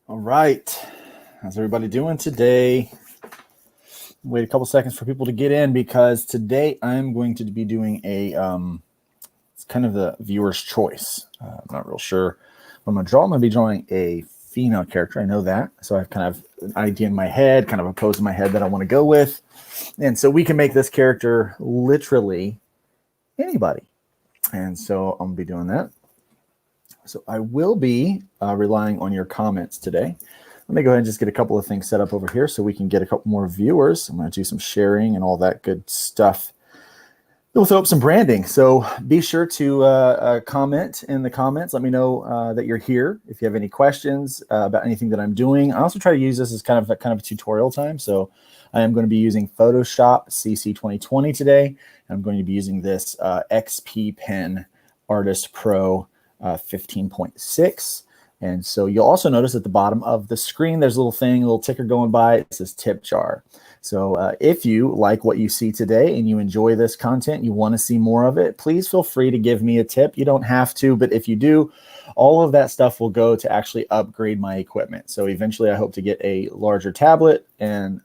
All right. How's everybody doing today? Wait a couple seconds for people to get in because today I'm going to be doing it's kind of the viewer's choice. I'm not real sure what I'm going to draw. I'm going to be drawing a female character. I know that. So I have kind of an idea in my head, kind of a pose in my head that I want to go with. And so we can make this character literally anybody. And so I'm going to be doing that. So I will be relying on your comments today. Let me go ahead and just get a couple of things set up over here so we can get a couple more viewers. I'm going to do some sharing and all that good stuff. We'll throw up some branding. So be sure to comment in the comments. Let me know that you're here. If you have any questions about anything that I'm doing. I also try to use this as kind of a tutorial time. So I am going to be using Photoshop CC 2020 today. I'm going to be using this XP Pen Artirst Pro 15.6. And so you'll also notice at the bottom of the screen, there's a little thing, a little ticker going by. It says tip jar. So if you like what you see today and you enjoy this content, you want to see more of it, please feel free to give me a tip. You don't have to, but if you do, all of that stuff will go to actually upgrade my equipment. So eventually I hope to get a larger tablet and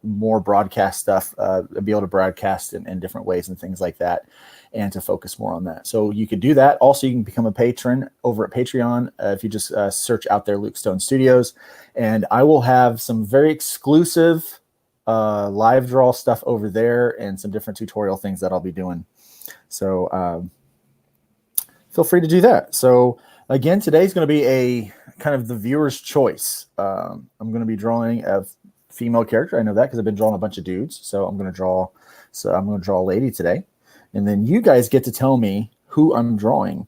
more broadcast stuff, be able to broadcast in different ways and things like that, and to focus more on that. So you could do that. Also, you can become a patron over at Patreon if you just search out there Luke Stone Studios, and I will have some very exclusive live draw stuff over there and some different tutorial things that I'll be doing. So feel free to do that. So again, today's going to be a kind of the viewer's choice. I'm going to be drawing a female character. I know that because I've been drawing a bunch of dudes. So I'm going to draw a lady today. And then you guys get to tell me who I'm drawing.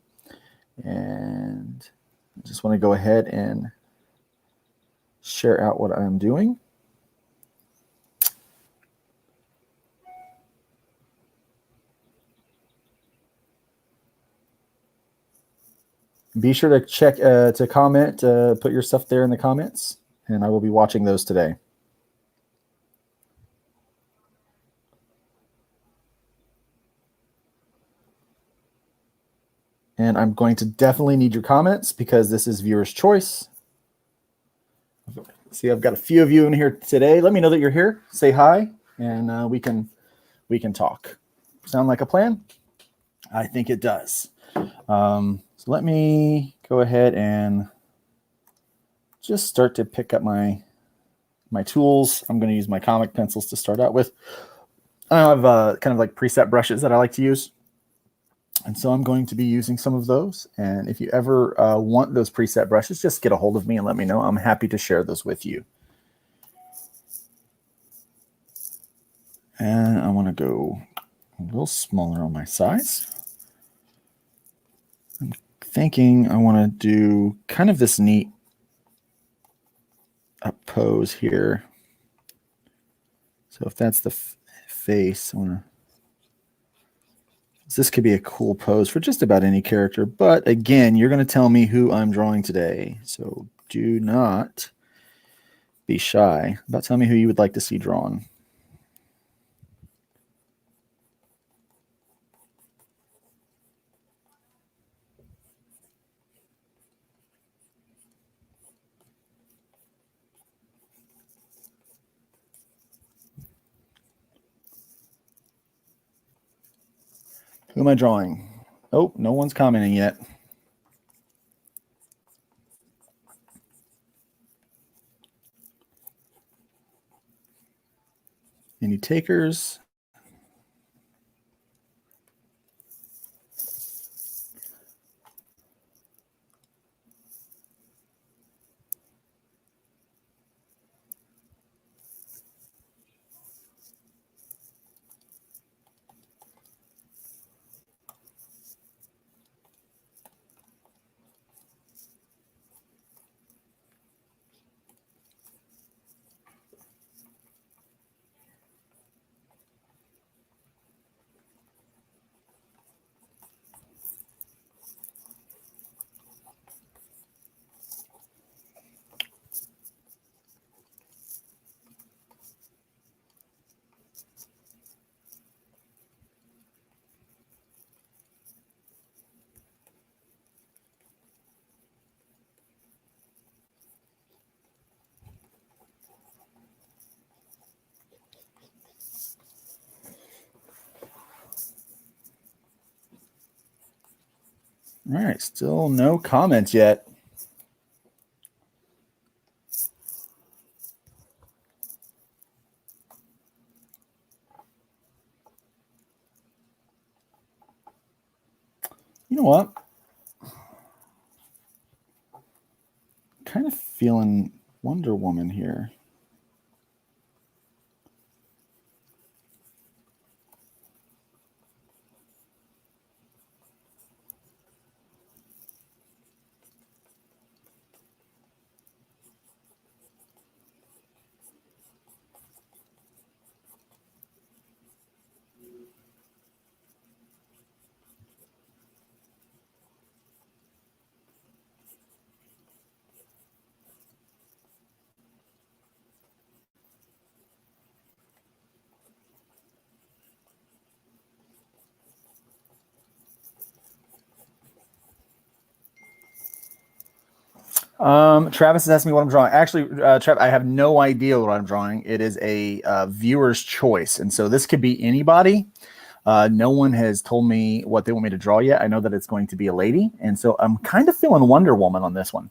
And I just want to go ahead and share out what I'm doing. Be sure to check to comment, put your stuff there in the comments, and I will be watching those today. And I'm going to definitely need your comments because this is viewer's choice. See, I've got a few of you in here today. Let me know that you're here. Say hi, and we can talk. Sound like a plan? I think it does. So let me go ahead and just start to pick up my tools. I'm going to use my comic pencils to start out with. I have kind of like preset brushes that I like to use. And so I'm going to be using some of those. And if you ever want those preset brushes, just get a hold of me and let me know. I'm happy to share those with you. And I want to go a little smaller on my size. I'm thinking I want to do kind of this neat pose here. So if that's the face, I want to... This could be a cool pose for just about any character, but again, you're going to tell me who I'm drawing today. So do not be shy about telling me who you would like to see drawn. Who am I drawing? Oh, no one's commenting yet. Any takers? All right, still no comments yet. You know what? Kind of feeling Wonder Woman here. Travis is asking me what I'm drawing. Actually, Travis, I have no idea what I'm drawing. It is a viewer's choice, and so this could be anybody. No one has told me what they want me to draw yet. I know that it's going to be a lady, and so I'm kind of feeling Wonder Woman on this one.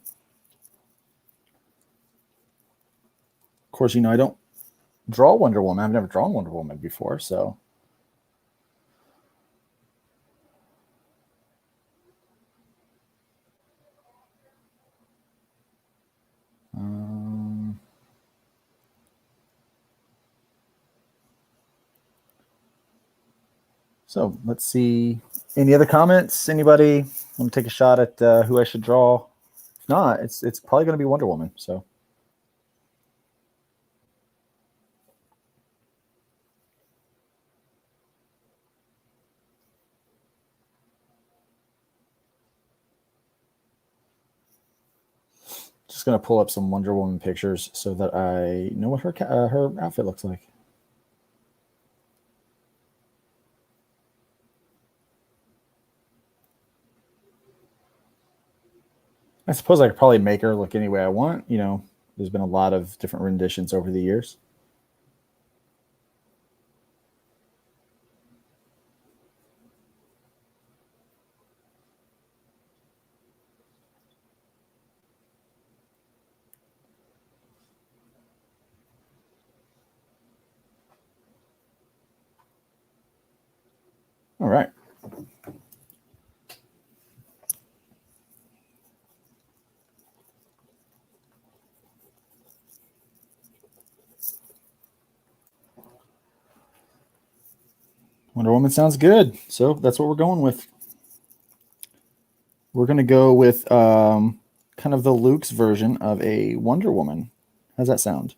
Of course, you know I don't draw Wonder Woman. I've never drawn Wonder Woman before, so. So let's see. Any other comments? Anybody want to take a shot at who I should draw? If not, it's probably going to be Wonder Woman. So. Just going to pull up some Wonder Woman pictures so that I know what her outfit looks like. I suppose I could probably make her look any way I want. You know, there's been a lot of different renditions over the years. All right. Wonder Woman sounds good. So that's what we're going with. We're going to go with kind of the Luke's version of a Wonder Woman. How's that sound?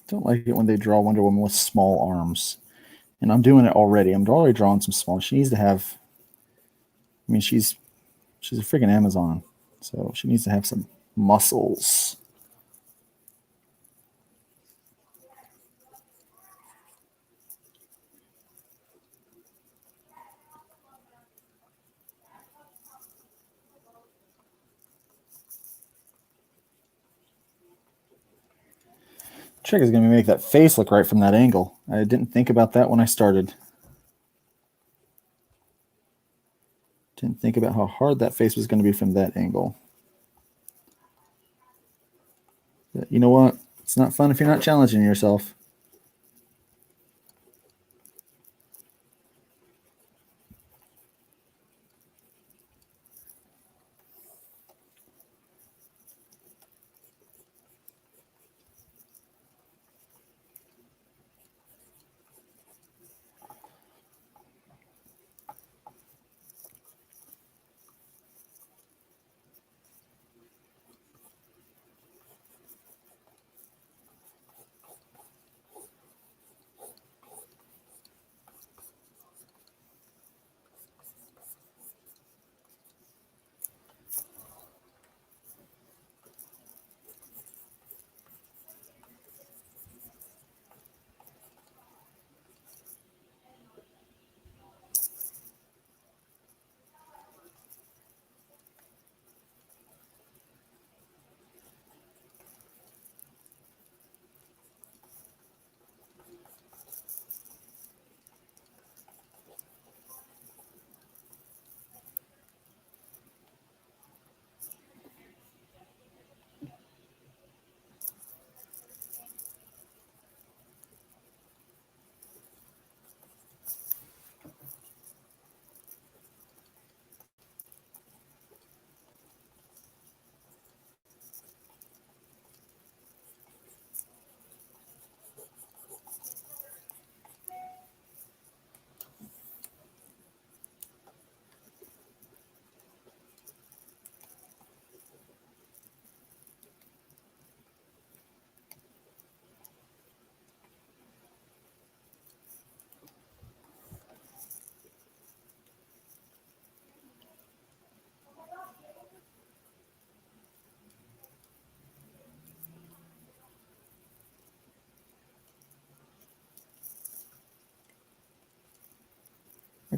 Don't like it when they draw Wonder Woman with small arms. And I'm doing it already. I'm already drawing some small. She needs to have, I mean, she's a freaking Amazon. So she needs to have some muscles. Trick is going to make that face look right from that angle. I didn't think about that when I started. Didn't think about how hard that face was going to be from that angle. But you know what? It's not fun if you're not challenging yourself.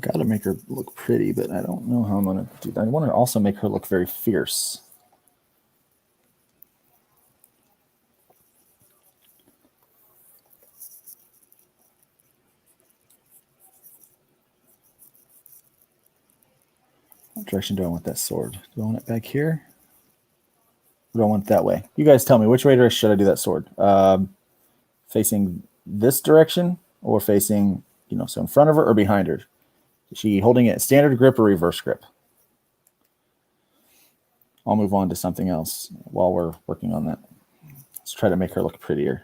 got to make her look pretty, but I don't know how I'm going to do that. I want to also make her look very fierce. What direction do I want that sword? Do I want it back here? Or do I want it that way? You guys tell me, which way should I do that sword? Facing this direction or facing, so in front of her or behind her? Is she holding it standard grip or reverse grip? I'll move on to something else while we're working on that. Let's try to make her look prettier.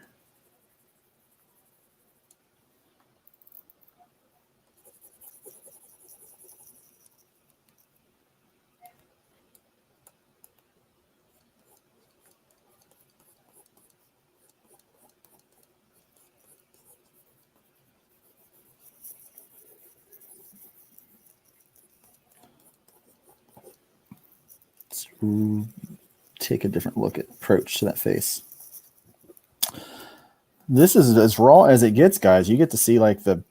Let's take a different approach to that face. This is as raw as it gets, guys. You get to see like the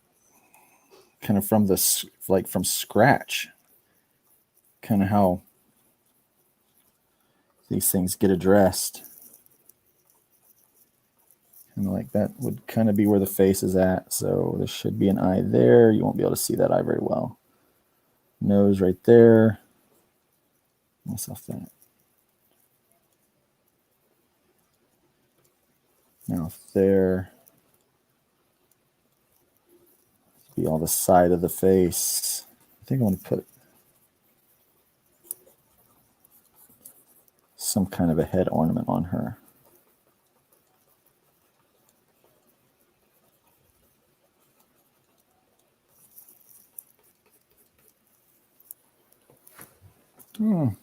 kind of from scratch, kind of how these things get addressed. And like that would kind of be where the face is at. So there should be an eye there. You won't be able to see that eye very well. Nose right there. Myself that. Mouth there. Be all the side of the face. I think I want to put some kind of a head ornament on her. I feel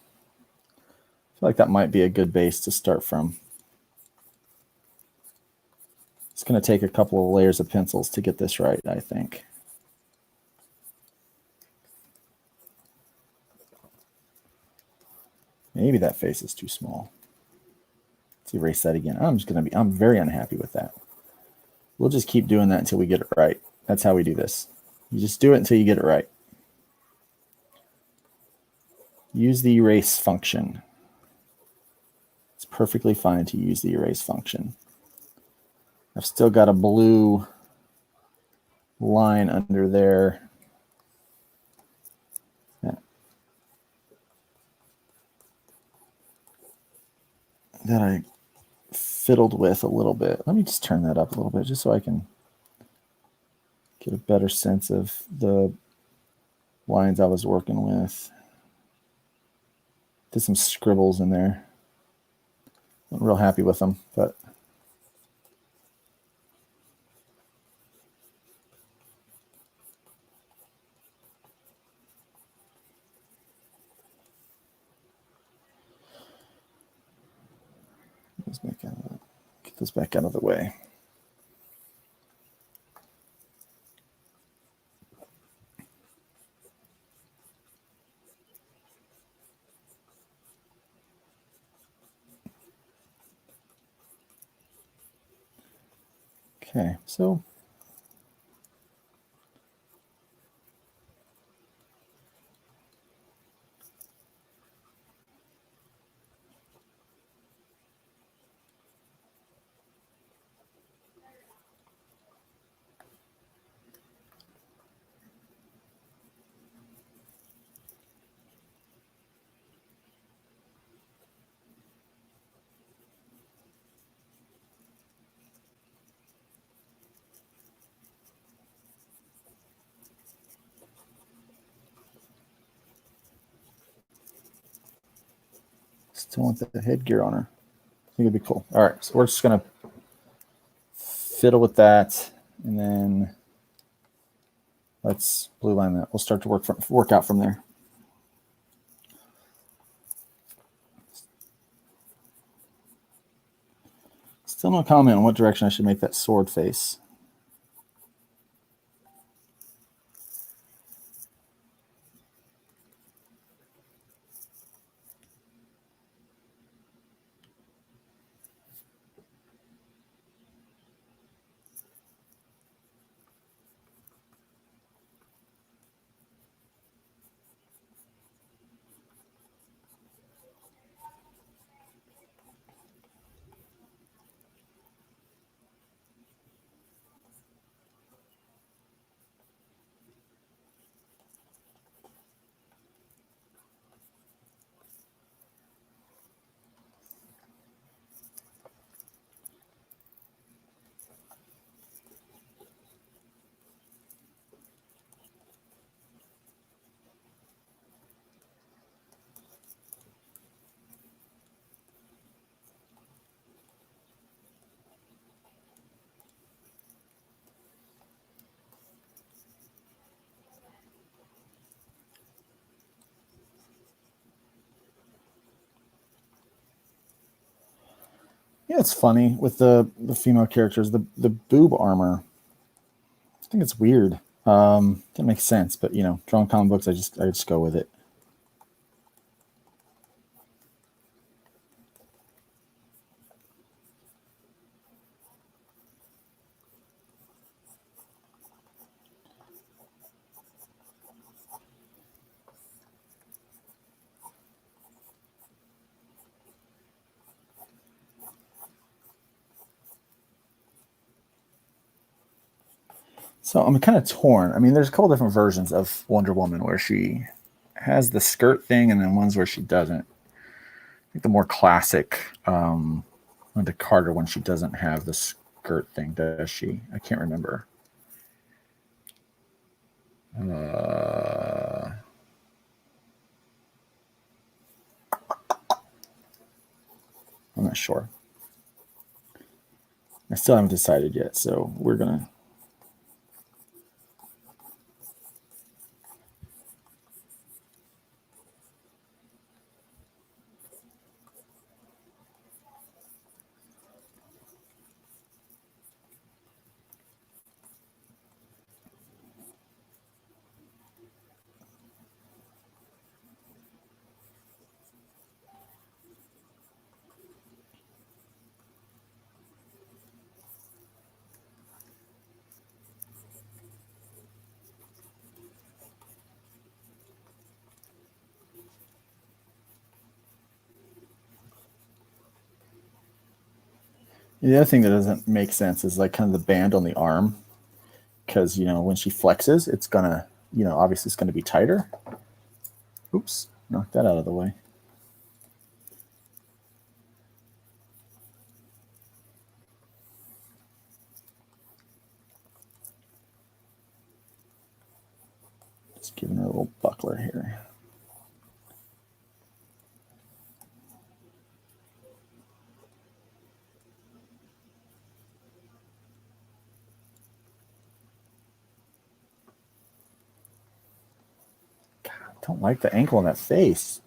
like that might be a good base to start from. It's going to take a couple of layers of pencils to get this right, I think. Maybe that face is too small. Let's erase that again. I'm very unhappy with that. We'll just keep doing that until we get it right. That's how we do this. You just do it until you get it right. Use the erase function. It's perfectly fine to use the erase function. I've still got a blue line under there. That I fiddled with a little bit. Let me just turn that up a little bit just so I can get a better sense of the lines I was working with. Did some scribbles in there. Not real happy with them, but get this back out of the way. Okay, so still want the headgear on her. I think it'd be cool. All right, so we're just gonna fiddle with that, and then let's blue line that. We'll start to work out from there. Still no comment on what direction I should make that sword face. Yeah, it's funny with the female characters, the boob armor. I think it's weird. That makes sense, but you know, drawing comic books, I just go with it. So I'm kind of torn. I mean, there's a couple different versions of Wonder Woman where she has the skirt thing, and then ones where she doesn't. I think the more classic Linda Carter one, she doesn't have the skirt thing, does she? I can't remember. I'm not sure. I still haven't decided yet, so we're gonna. The other thing that doesn't make sense is like kind of the band on the arm, because you know when she flexes, it's gonna, you know, obviously it's gonna be tighter. Oops, knock that out of the way. Just giving her a little buckler here. God, I don't like the ankle on that face.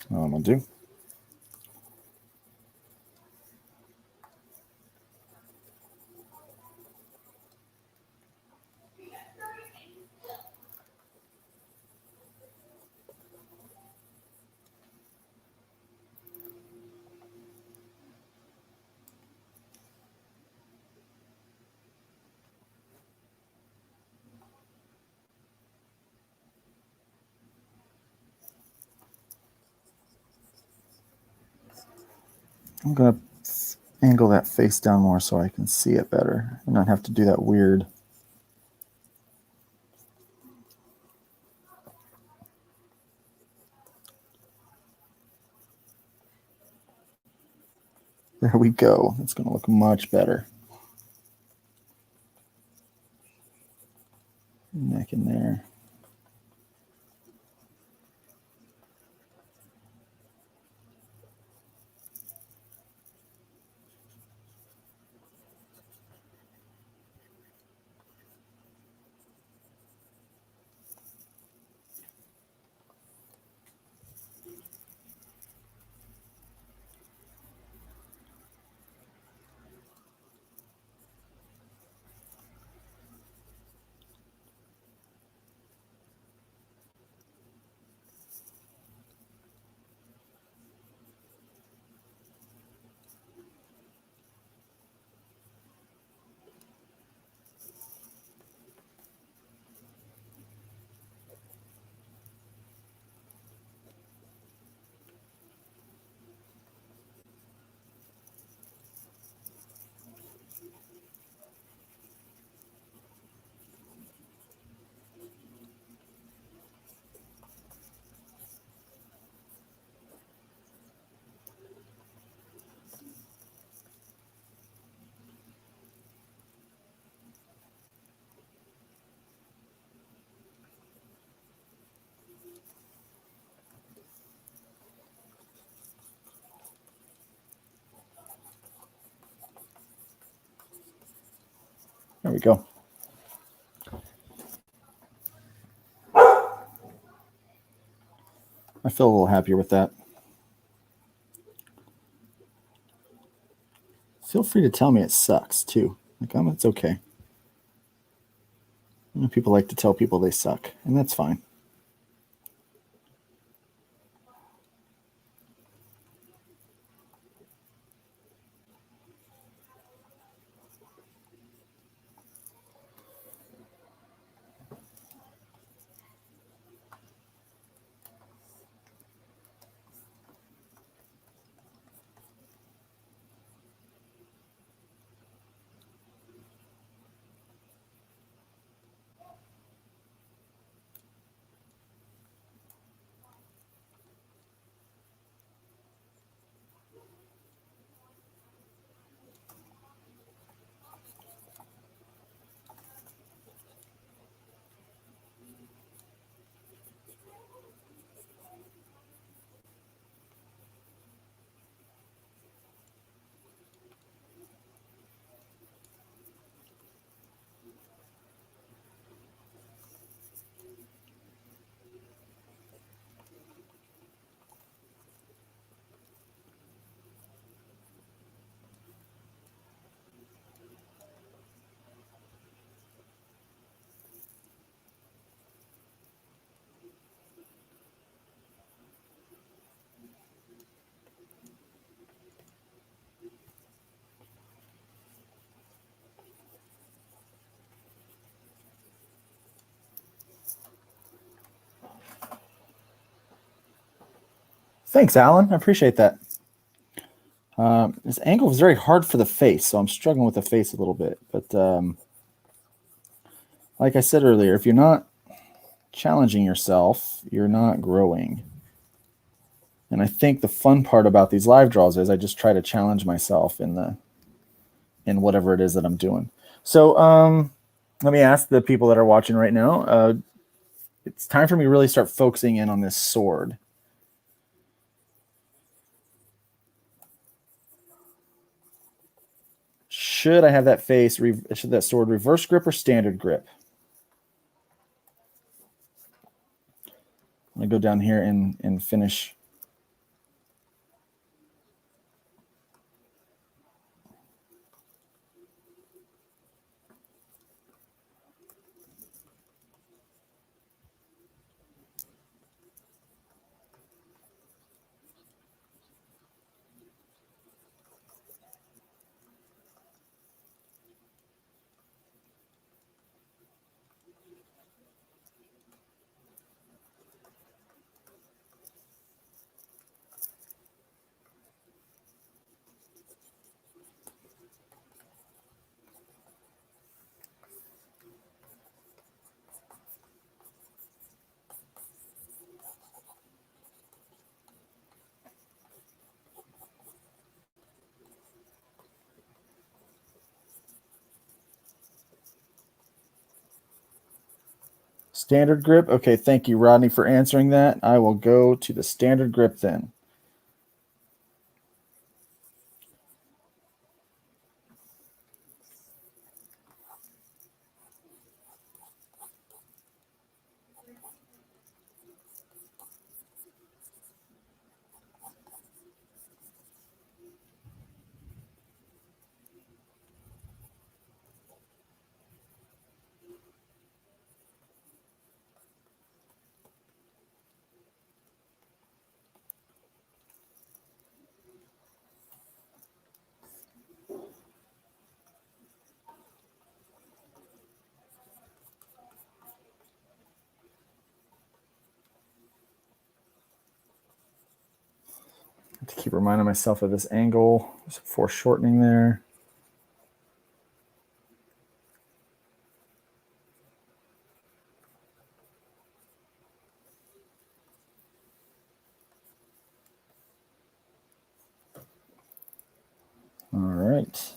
What I'm gonna do. I'm gonna angle that face down more so I can see it better and not have to do that weird. There we go. It's gonna look much better. Neck in there. There we go. I feel a little happier with that. Feel free to tell me it sucks too. Like, it's okay. You know, people like to tell people they suck, and that's fine. Thanks, Alan. I appreciate that. This angle is very hard for the face, so I'm struggling with the face a little bit. But like I said earlier, if you're not challenging yourself, you're not growing. And I think the fun part about these live draws is I just try to challenge myself in whatever it is that I'm doing. So let me ask the people that are watching right now. It's time for me to really start focusing in on this sword. Should I have that should that sword reverse grip or standard grip? I'm going to go down here and finish. Standard grip? Okay, thank you, Rodney, for answering that. I will go to the standard grip then. To keep reminding myself of this angle. There's foreshortening there. All right.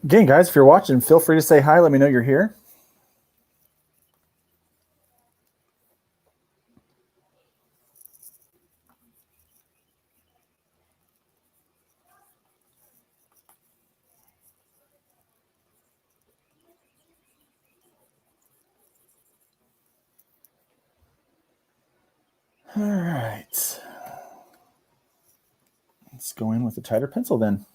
Again, guys, if you're watching, feel free to say hi. Let me know you're here. All right. Let's go in with a tighter pencil then.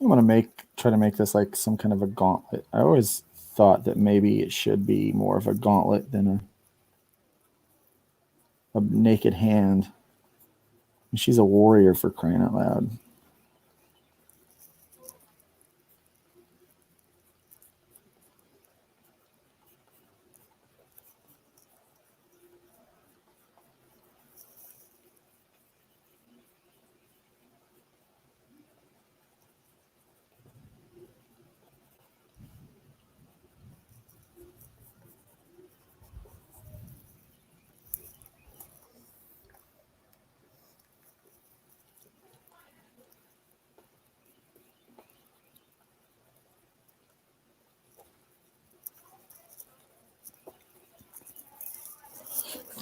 I want to try to make this like some kind of a gauntlet. I always thought that maybe it should be more of a gauntlet than a naked hand. She's a warrior, for crying out loud.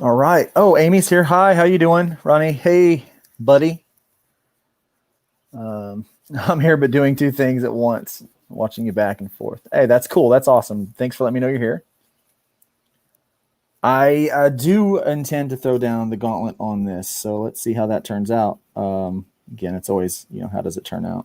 All right. Oh, Amy's here. Hi, how you doing, Ronnie? Hey, buddy. I'm here, but doing two things at once, watching you back and forth. Hey, that's cool. That's awesome. Thanks for letting me know you're here. I do intend to throw down the gauntlet on this, so let's see how that turns out. Again, it's always, how does it turn out?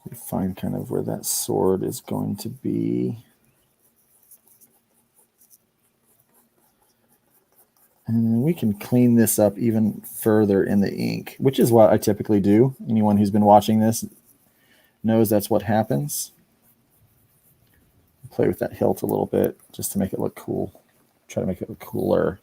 We find kind of where that sword is going to be. And we can clean this up even further in the ink, which is what I typically do. Anyone who's been watching this knows that's what happens. Play with that hilt a little bit just to make it look cool. Try to make it look cooler.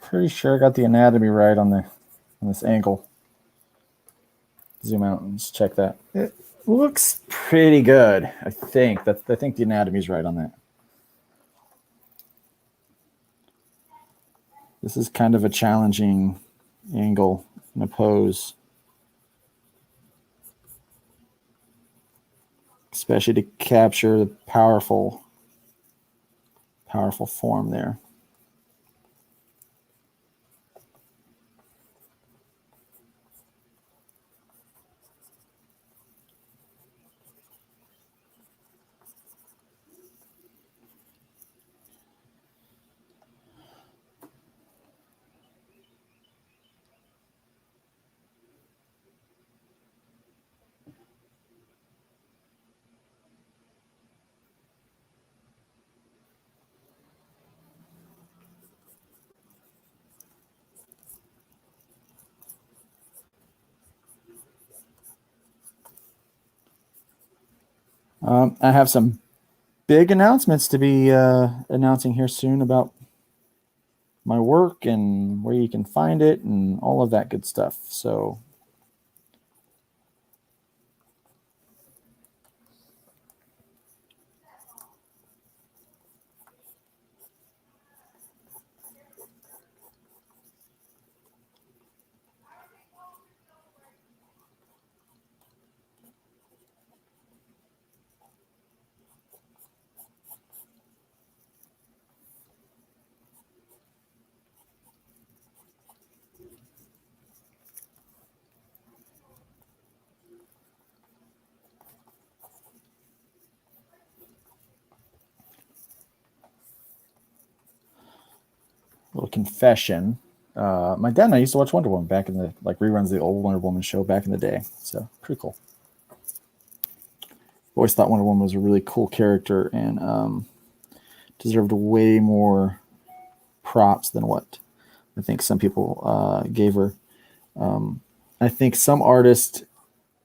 Pretty sure I got the anatomy right on this angle. Zoom out and just check that. It looks pretty good. I think the anatomy's right on that. This is kind of a challenging angle in a pose, especially to capture the powerful powerful form there. I have some big announcements to be announcing here soon about my work and where you can find it and all of that good stuff. So little confession. My dad and I used to watch Wonder Woman back in the reruns of the old Wonder Woman show back in the day. So pretty cool. Always thought Wonder Woman was a really cool character and deserved way more props than what I think some people gave her. I think some artists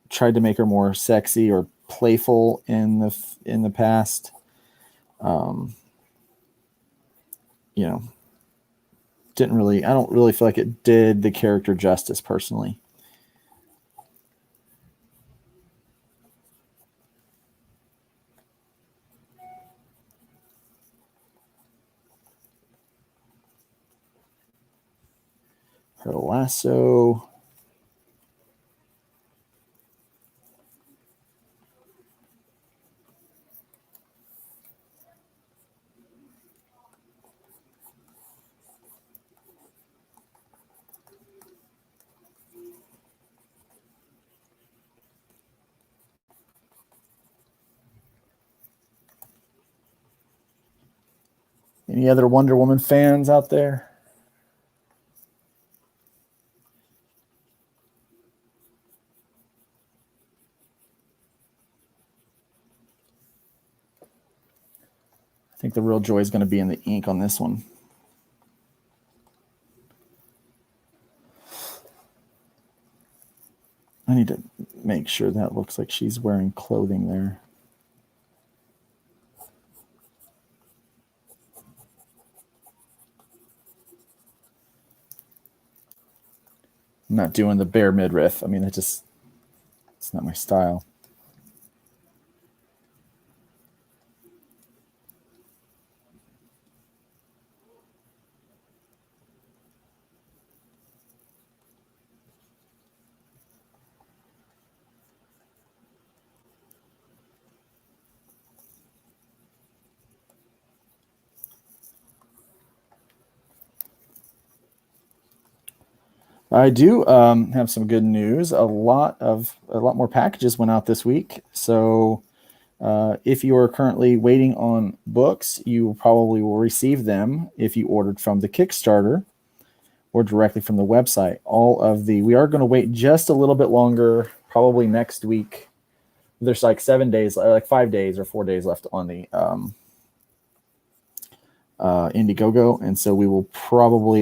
tried to make her more sexy or playful in the past. I don't really feel like it did the character justice personally. Her lasso. Any other Wonder Woman fans out there? I think the real joy is going to be in the ink on this one. I need to make sure that looks like she's wearing clothing there. I'm not doing the bare midriff. I mean, it's not my style. I do have some good news. A lot more packages went out this week. So if you are currently waiting on books, you probably will receive them if you ordered from the Kickstarter or directly from the website. We are going to wait just a little bit longer, probably next week. There's like 7 days, like 5 days or 4 days left on the Indiegogo, and so we will probably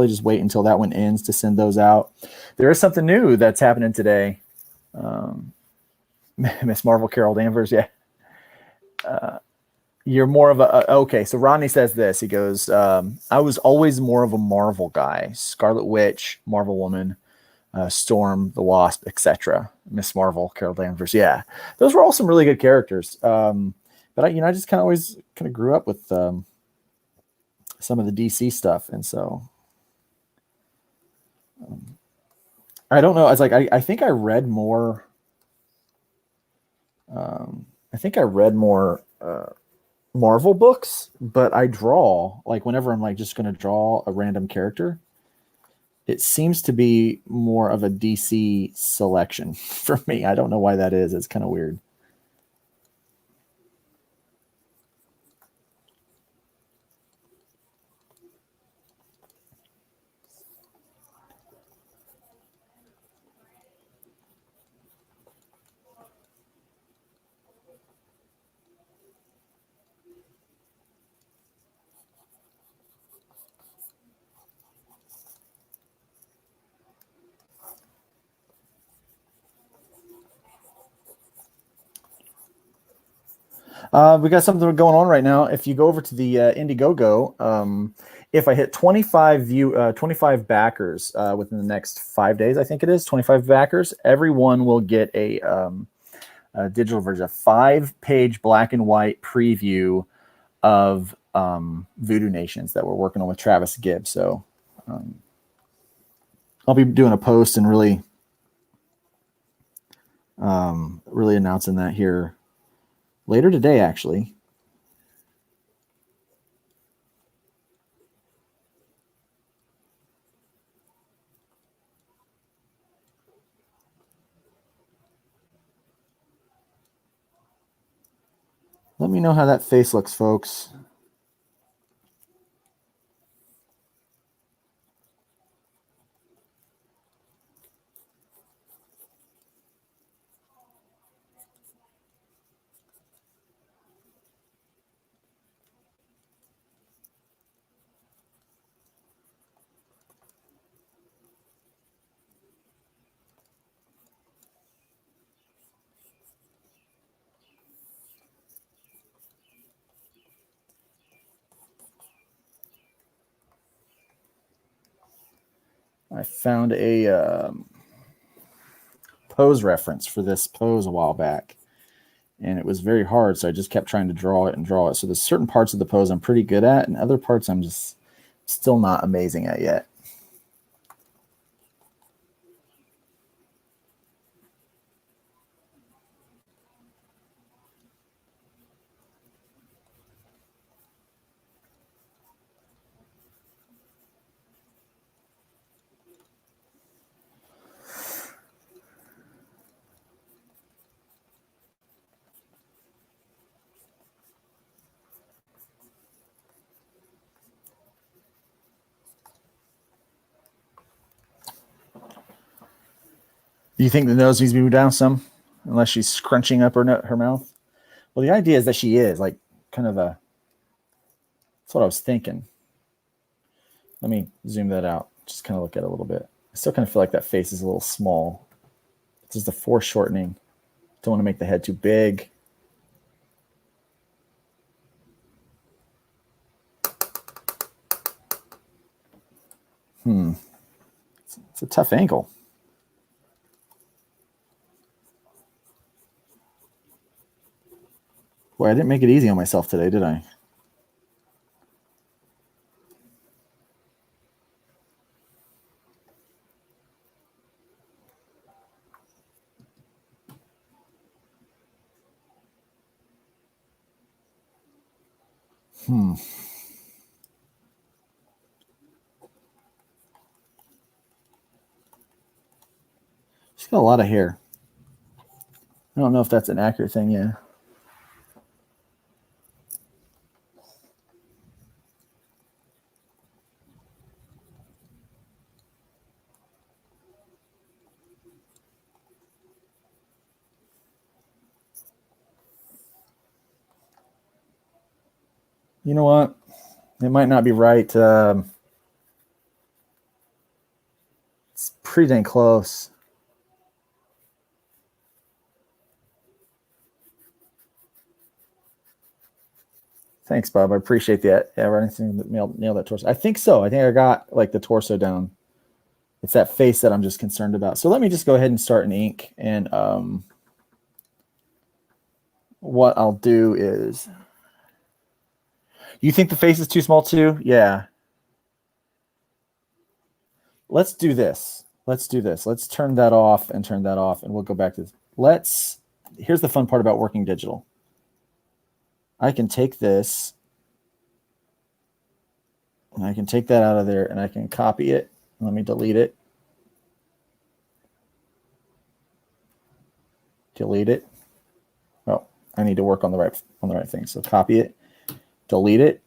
just wait until that one ends to send those out. There is something new that's happening today. Miss Marvel Carol Danvers, yeah. You're more of a okay. So Rodney says this. He goes, "I was always more of a Marvel guy: Scarlet Witch, Marvel Woman, Storm, the Wasp, etc." Miss Marvel Carol Danvers, yeah, those were all some really good characters. But I just always grew up with some of the DC stuff, and so I don't know. It's like I think I read more. I think I read more Marvel books, but I draw, like whenever I'm like just going to draw a random character, it seems to be more of a DC selection for me. I don't know why that is. It's kind of weird. We got something going on right now. If you go over to the Indiegogo, if I hit 25 backers within the next 5 days, I think it is 25 backers, everyone will get a digital version, a 5-page black and white preview of Voodoo Nations that we're working on with Travis Gibbs. So I'll be doing a post and really announcing that here later today, actually. Let me know how that face looks, folks. I found a pose reference for this pose a while back, and it was very hard, so I just kept trying to draw it and draw it. So there's certain parts of the pose I'm pretty good at, and other parts I'm just still not amazing at yet. Do you think the nose needs to be moved down some, unless she's scrunching up her mouth? Well, the idea is that she is like kind of a. That's what I was thinking. Let me zoom that out. Just kind of look at it a little bit. I still kind of feel like that face is a little small. This is the foreshortening. Don't want to make the head too big. It's a tough angle. Boy, I didn't make it easy on myself today, did I? She's got a lot of hair. I don't know if that's an accurate thing, yeah. You know what? It might not be right. It's pretty dang close. Thanks, Bob. I appreciate that. Yeah, anything that nailed that torso. I think so. I think I got like the torso down. It's that face that I'm just concerned about. So let me just go ahead and start in ink. And what I'll do is, you think the face is too small too? Yeah. Let's do this. Let's do this. Let's turn that off, and we'll go back to this. Here's the fun part about working digital. I can take this and I can take that out of there and I can copy it. Let me delete it. Delete it. Oh, I need to work on the right thing. So copy it, delete it,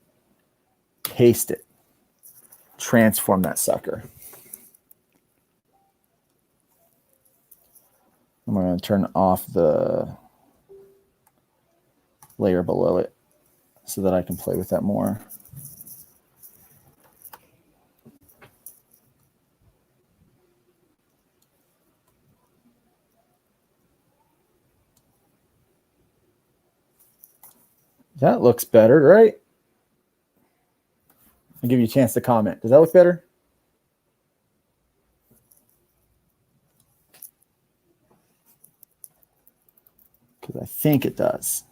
paste it, transform that sucker. I'm going to turn off the layer below it so that I can play with that more. That looks better, right? I'll give you a chance to comment. Does that look better? Because I think it does.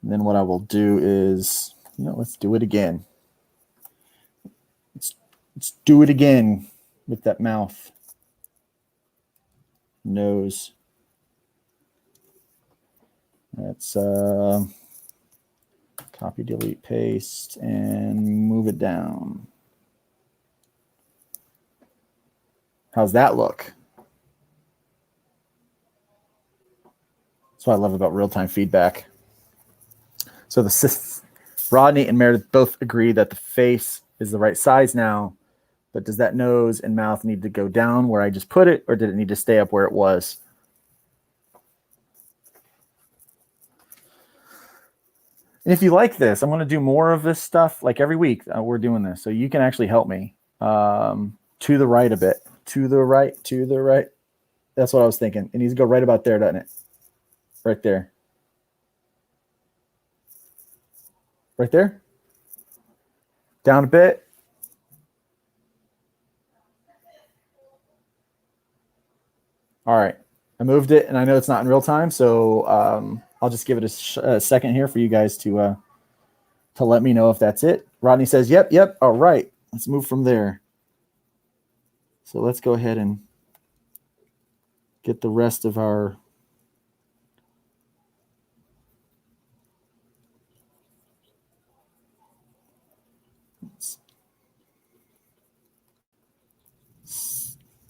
And then what I will do is, let's do it again. Let's do it again with that mouth, nose. Let's copy, delete, paste, and move it down. How's that look? That's what I love about real-time feedback. So Rodney and Meredith both agree that the face is the right size now, but does that nose and mouth need to go down where I just put it, or did it need to stay up where it was? And if you like this, I'm going to do more of this stuff like every week. We're doing this, so you can actually help me. To the right a bit. To the right, to the right. That's what I was thinking. It needs to go right about there, doesn't it? Right there. Right there. Down a bit. All right. I moved it, and I know it's not in real time, so I'll just give it a second here for you guys to let me know if that's it. Rodney says, yep. All right. Let's move from there. So let's go ahead and get the rest of our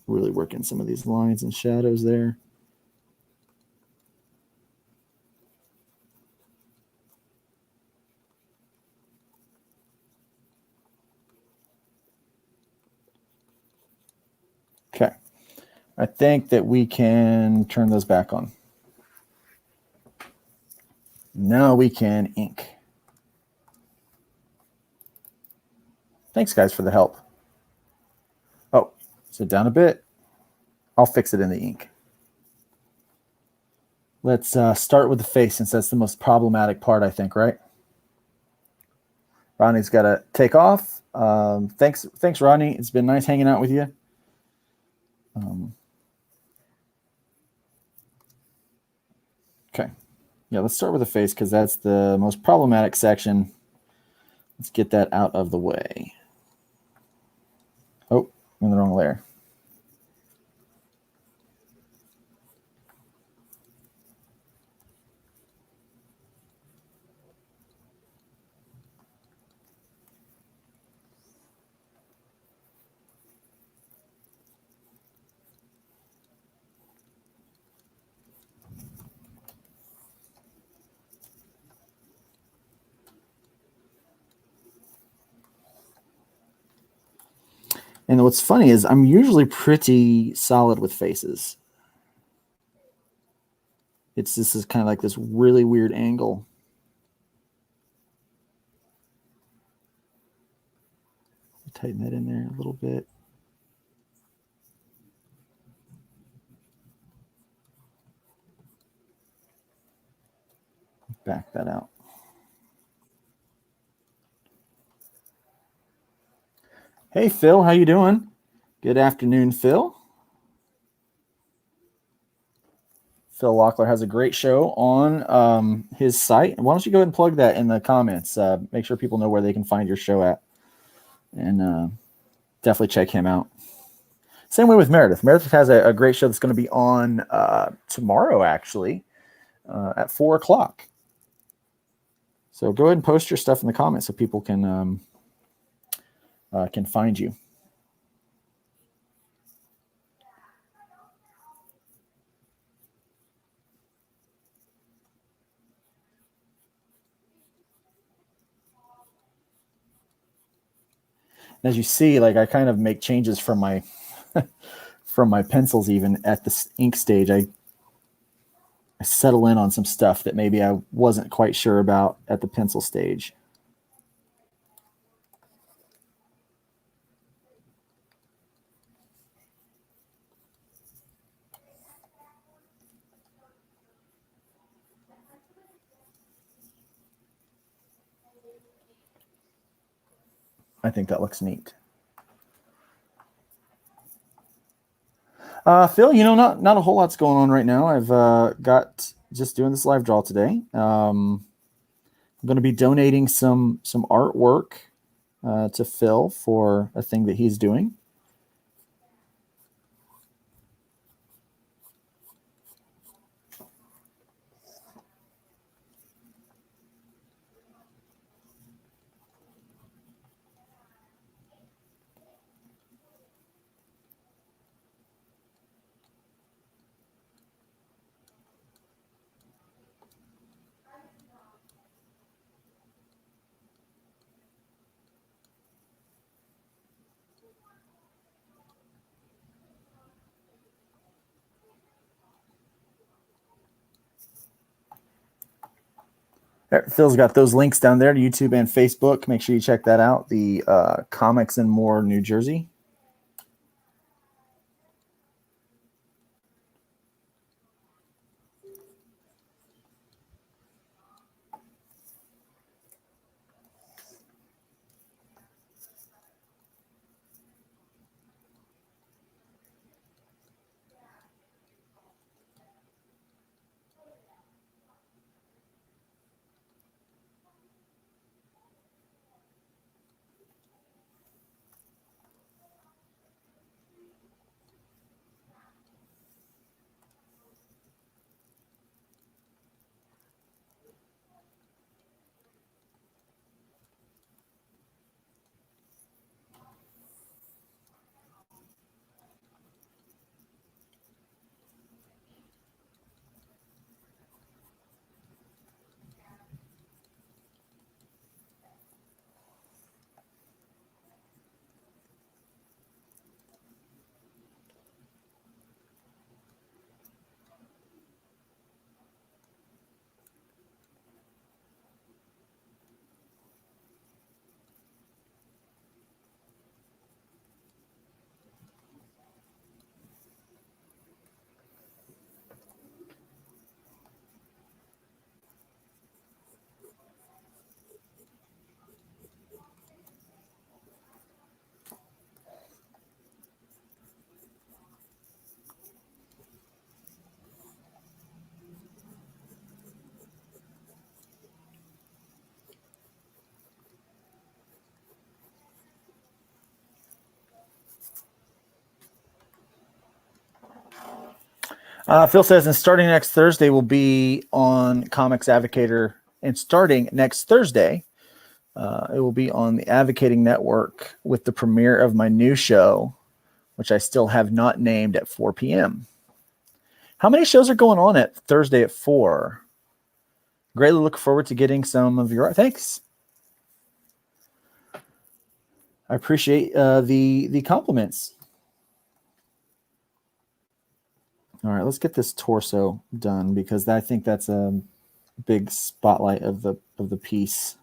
really working some of these lines and shadows there. Okay. I think that we can turn those back on. Now we can ink. Thanks, guys, for the help. Oh, so down a bit. I'll fix it in the ink. Let's start with the face, since that's the most problematic part, I think, right? Ronnie's got to take off. Thanks, Ronnie. It's been nice hanging out with you. Okay. Yeah, let's start with the face because that's the most problematic section. Let's get that out of the way. Oh, I'm in the wrong layer. And what's funny is I'm usually pretty solid with faces. This is kind of like this really weird angle. Tighten that in there a little bit. Back that out. Hey, Phil, how you doing? Good afternoon, Phil. Phil Locklear has a great show on his site. Why don't you go ahead and plug that in the comments? Make sure people know where they can find your show at. And definitely check him out. Same way with Meredith. Meredith has a great show that's going to be on tomorrow, actually, at 4 o'clock. So go ahead and post your stuff in the comments so people can find you. As you see, like I kind of make changes from my from my pencils even at the ink stage. I settle in on some stuff that maybe I wasn't quite sure about at the pencil stage. I think that looks neat. Phil, you know, not a whole lot's going on right now. I've got just doing this live draw today. I'm going to be donating some artwork to Phil for a thing that he's doing. Phil's got those links down there to YouTube and Facebook. Make sure you check that out. The Comics and More New Jersey. Phil says, and starting next Thursday will be on Comics Advocator, and starting next Thursday, it will be on the Advocating Network with the premiere of my new show, which I still have not named, at 4 p.m. How many shows are going on at Thursday at 4? Greatly look forward to getting some of your art. Thanks. I appreciate the compliments. All right, let's get this torso done because I think that's a big spotlight of the piece.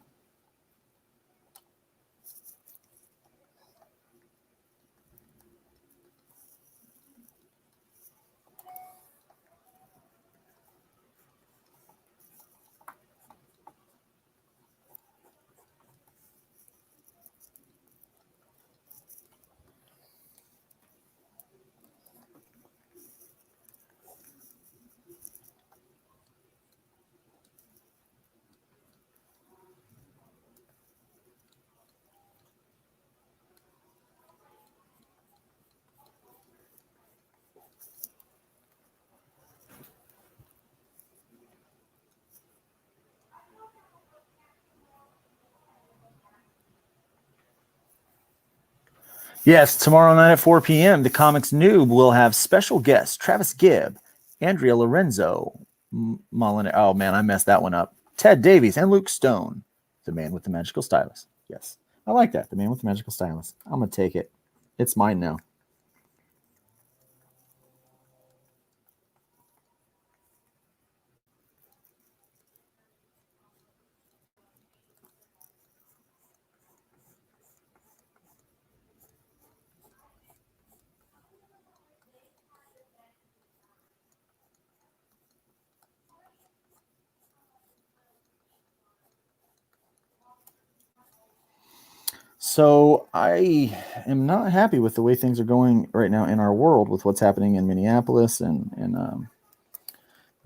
Yes, tomorrow night at 4 p.m., the Comics Noob will have special guests Travis Gibb, Andrea Lorenzo, Molina. Oh man, I messed that one up. Ted Davies and Luke Stone, the man with the magical stylus. Yes, I like that. The man with the magical stylus. I'm gonna take it. It's mine now. So I am not happy with the way things are going right now in our world with what's happening in Minneapolis and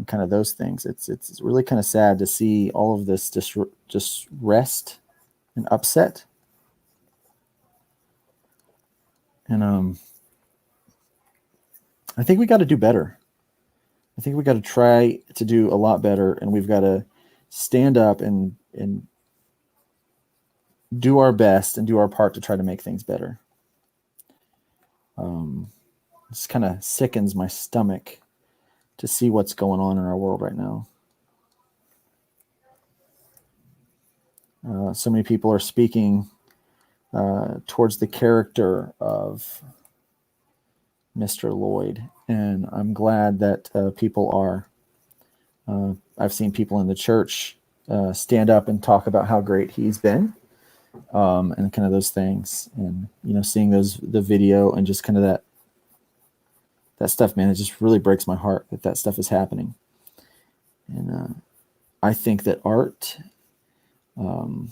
kind of those things. It's really kind of sad to see all of this just rest and upset. And I think we got to do better. I think we got to try to do a lot better, and we've got to stand up and do our best and do our part to try to make things better. This kind of sickens my stomach to see what's going on in our world right now. So many people are speaking towards the character of Mr. Lloyd, and I'm glad that people are. I've seen people in the church stand up and talk about how great he's been, and kind of those things, and seeing the video and just kind of that stuff, man, it just really breaks my heart that stuff is happening. And I think that art, and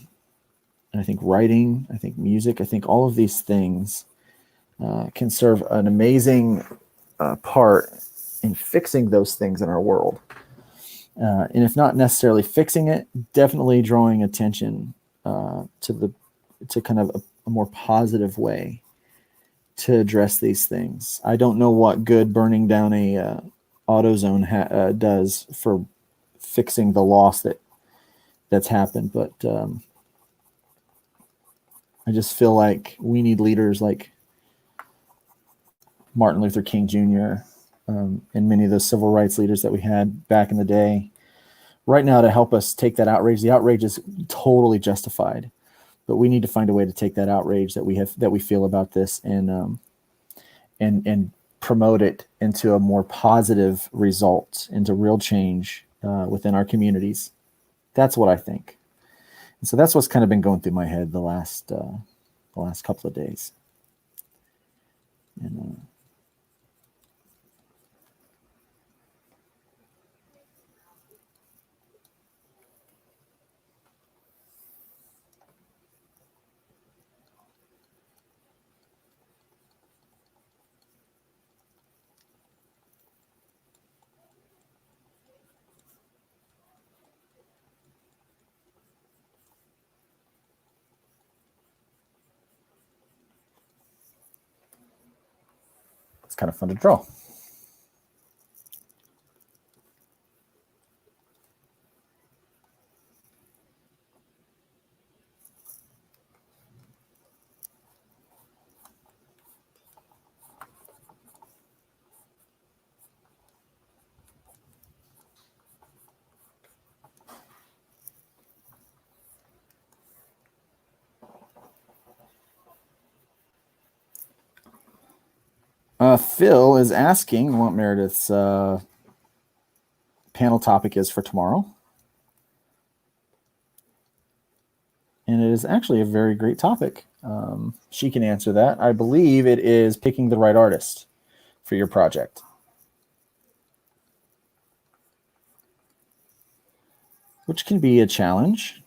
I think writing, I think music, I think all of these things can serve an amazing part in fixing those things in our world. And if not necessarily fixing it, definitely drawing attention to kind of a more positive way to address these things. I don't know what good burning down a AutoZone does for fixing the loss that's happened, but I just feel like we need leaders like Martin Luther King Jr. And many of those civil rights leaders that we had back in the day right now to help us take that outrage. The outrage is totally justified, but we need to find a way to take that outrage that we feel about this and promote it into a more positive result, into real change within our communities. That's what I think. And so that's what's kind of been going through my head the last couple of days. And it's kind of fun to draw. Phil is asking what Meredith's panel topic is for tomorrow. And it is actually a very great topic. She can answer that. I believe it is picking the right artist for your project, which can be a challenge.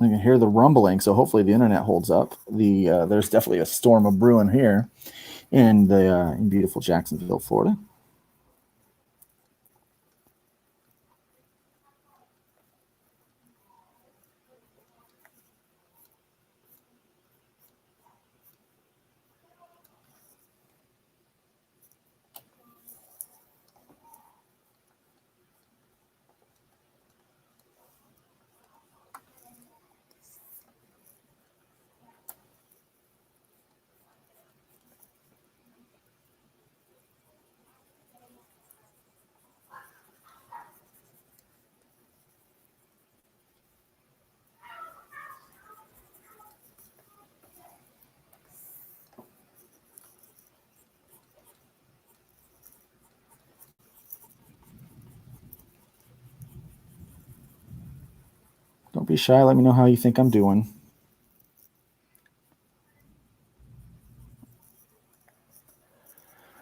can hear the rumbling, so hopefully the internet holds up. There's definitely a storm of brewing here in beautiful Jacksonville, Florida. Don't be shy. Let me know how you think I'm doing.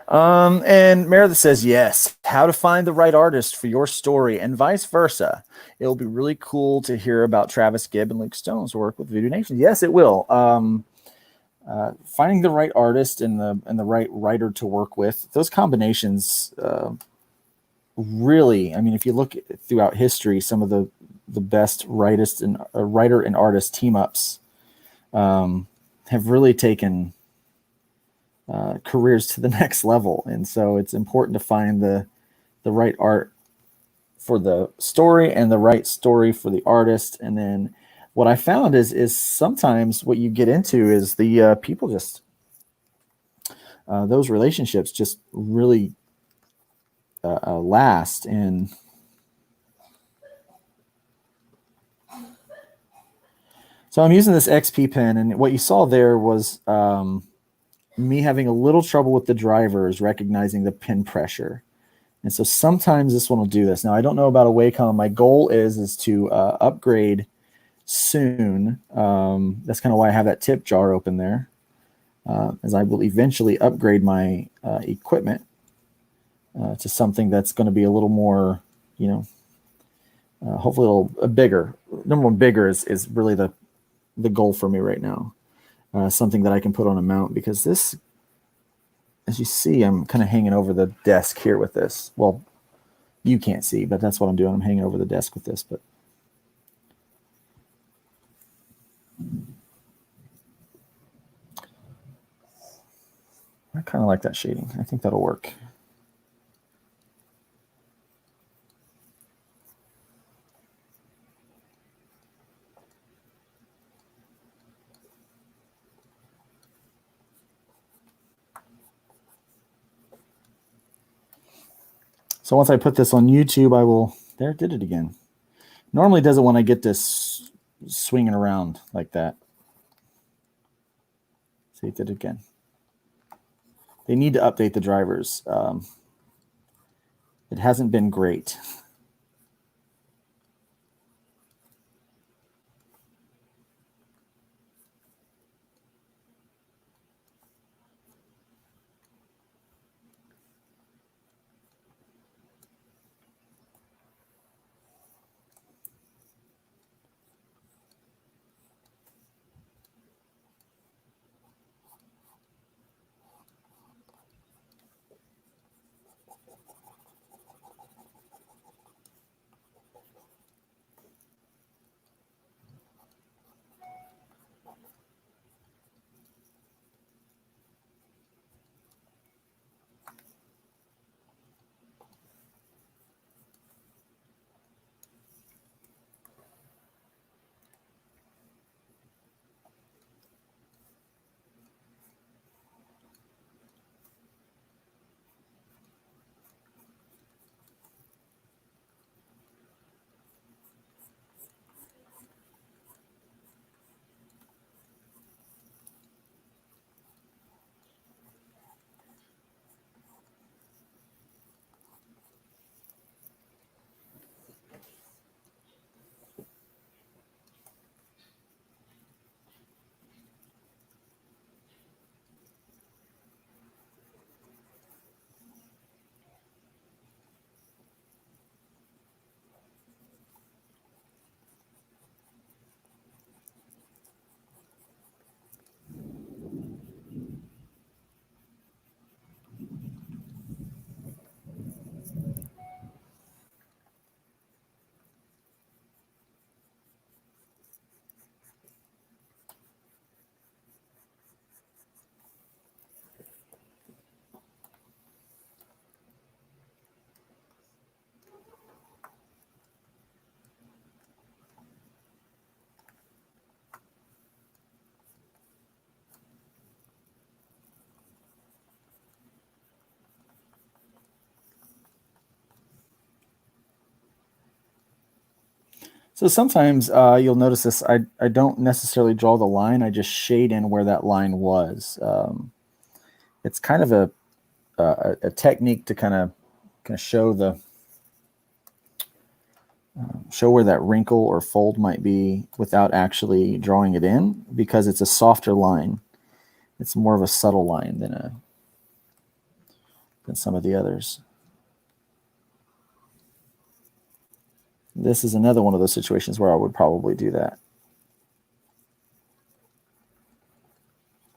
And Meredith says, yes, how to find the right artist for your story and vice versa. It'll be really cool to hear about Travis Gibb and Luke Stone's work with Voodoo Nation. Yes, it will. Finding the right artist and the right writer to work with, those combinations, really, I mean, if you look throughout history, some of the best writer and artist team ups have really taken careers to the next level. And so it's important to find the right art for the story and the right story for the artist. And then what I found is sometimes what you get into is the people just those relationships just really last. And so I'm using this XP pen, and what you saw there was me having a little trouble with the drivers recognizing the pin pressure. And so sometimes this one will do this. Now, I don't know about a Wacom. My goal is to upgrade soon. That's kind of why I have that tip jar open there, as I will eventually upgrade my equipment to something that's going to be a little more, hopefully a little bigger. Number one, bigger is really the goal for me right now. Something that I can put on a mount, because this, as you see, I'm kind of hanging over the desk here with this. Well, you can't see, but that's what I'm doing. I'm hanging over the desk with this. But I kind of like that shading. I think that'll work. So once I put this on YouTube, I will, there, it did it again. Normally it does it when I get this swinging around like that. See, it did it again. They need to update the drivers. It hasn't been great. So sometimes you'll notice this. I don't necessarily draw the line. I just shade in where that line was. It's kind of a technique to kind of show the show where that wrinkle or fold might be without actually drawing it in, because it's a softer line. It's more of a subtle line than some of the others. This is another one of those situations where I would probably do that.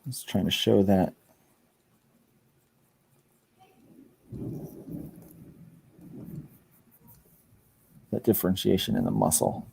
Just trying to show that differentiation in the muscle.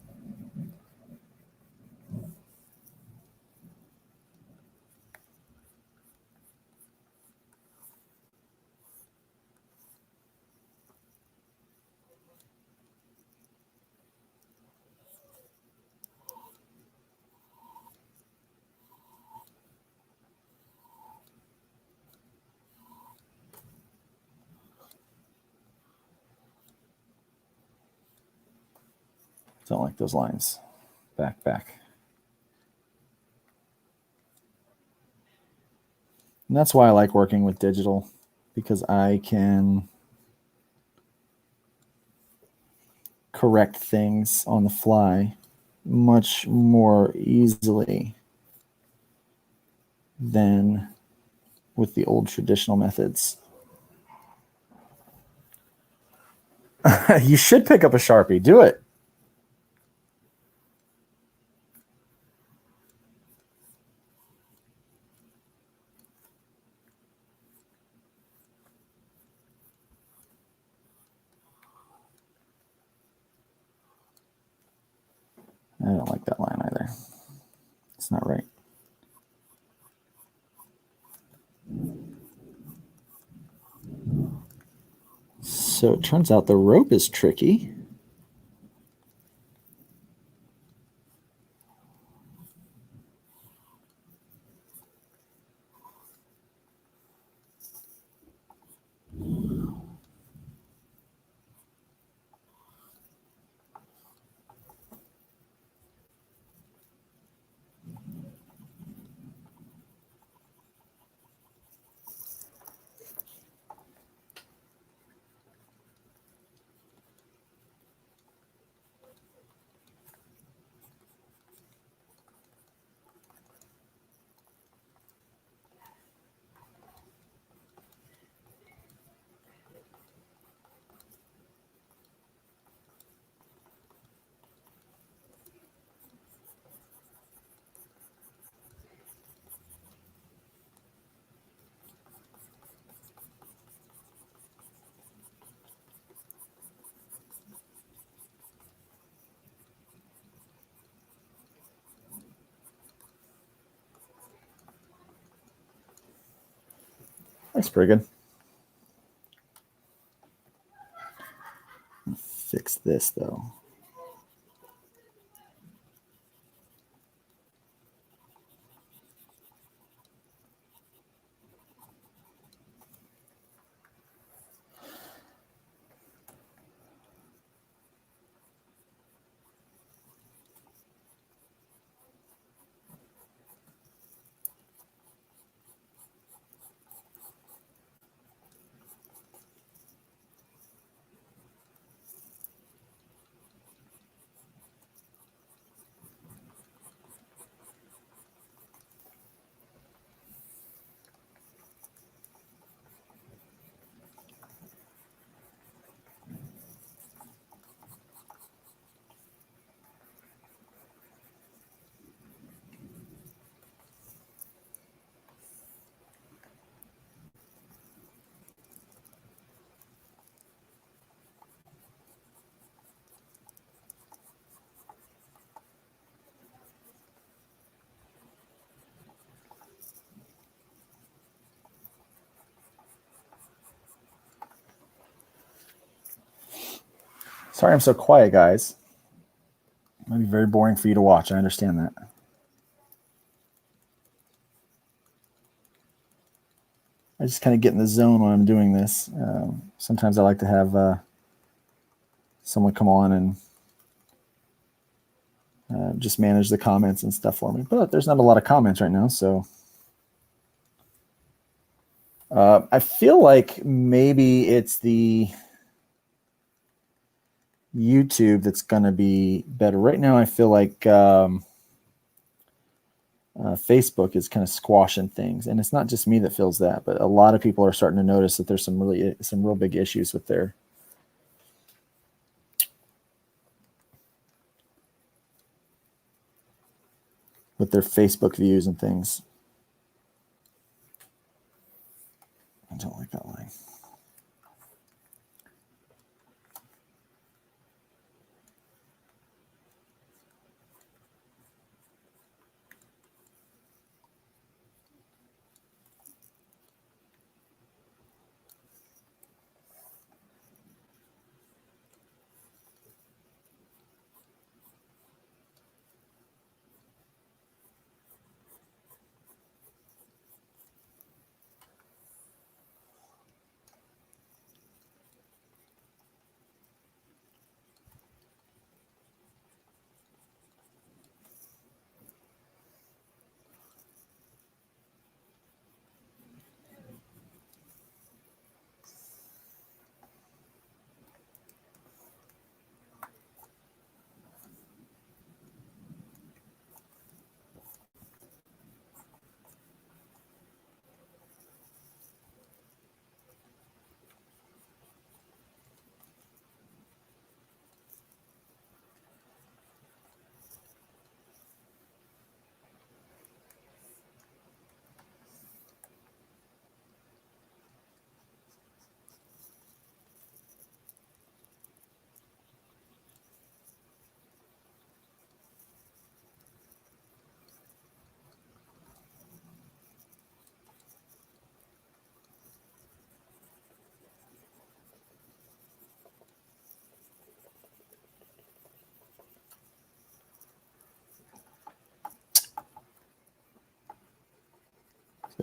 Don't like those lines. Back. And that's why I like working with digital, because I can correct things on the fly much more easily than with the old traditional methods. You should pick up a Sharpie. Do it. I don't like that line either. It's not right. So it turns out the rope is tricky. That's pretty good. Fix this though. Sorry I'm so quiet, guys. It might be very boring for you to watch. I understand that. I just kind of get in the zone when I'm doing this. Sometimes I like to have someone come on and just manage the comments and stuff for me. But there's not a lot of comments right now, so I feel like maybe it's the YouTube that's going to be better. Right now, I feel like Facebook is kind of squashing things, and it's not just me that feels that, but a lot of people are starting to notice that there's some real big issues with their Facebook views and things. I don't like that line.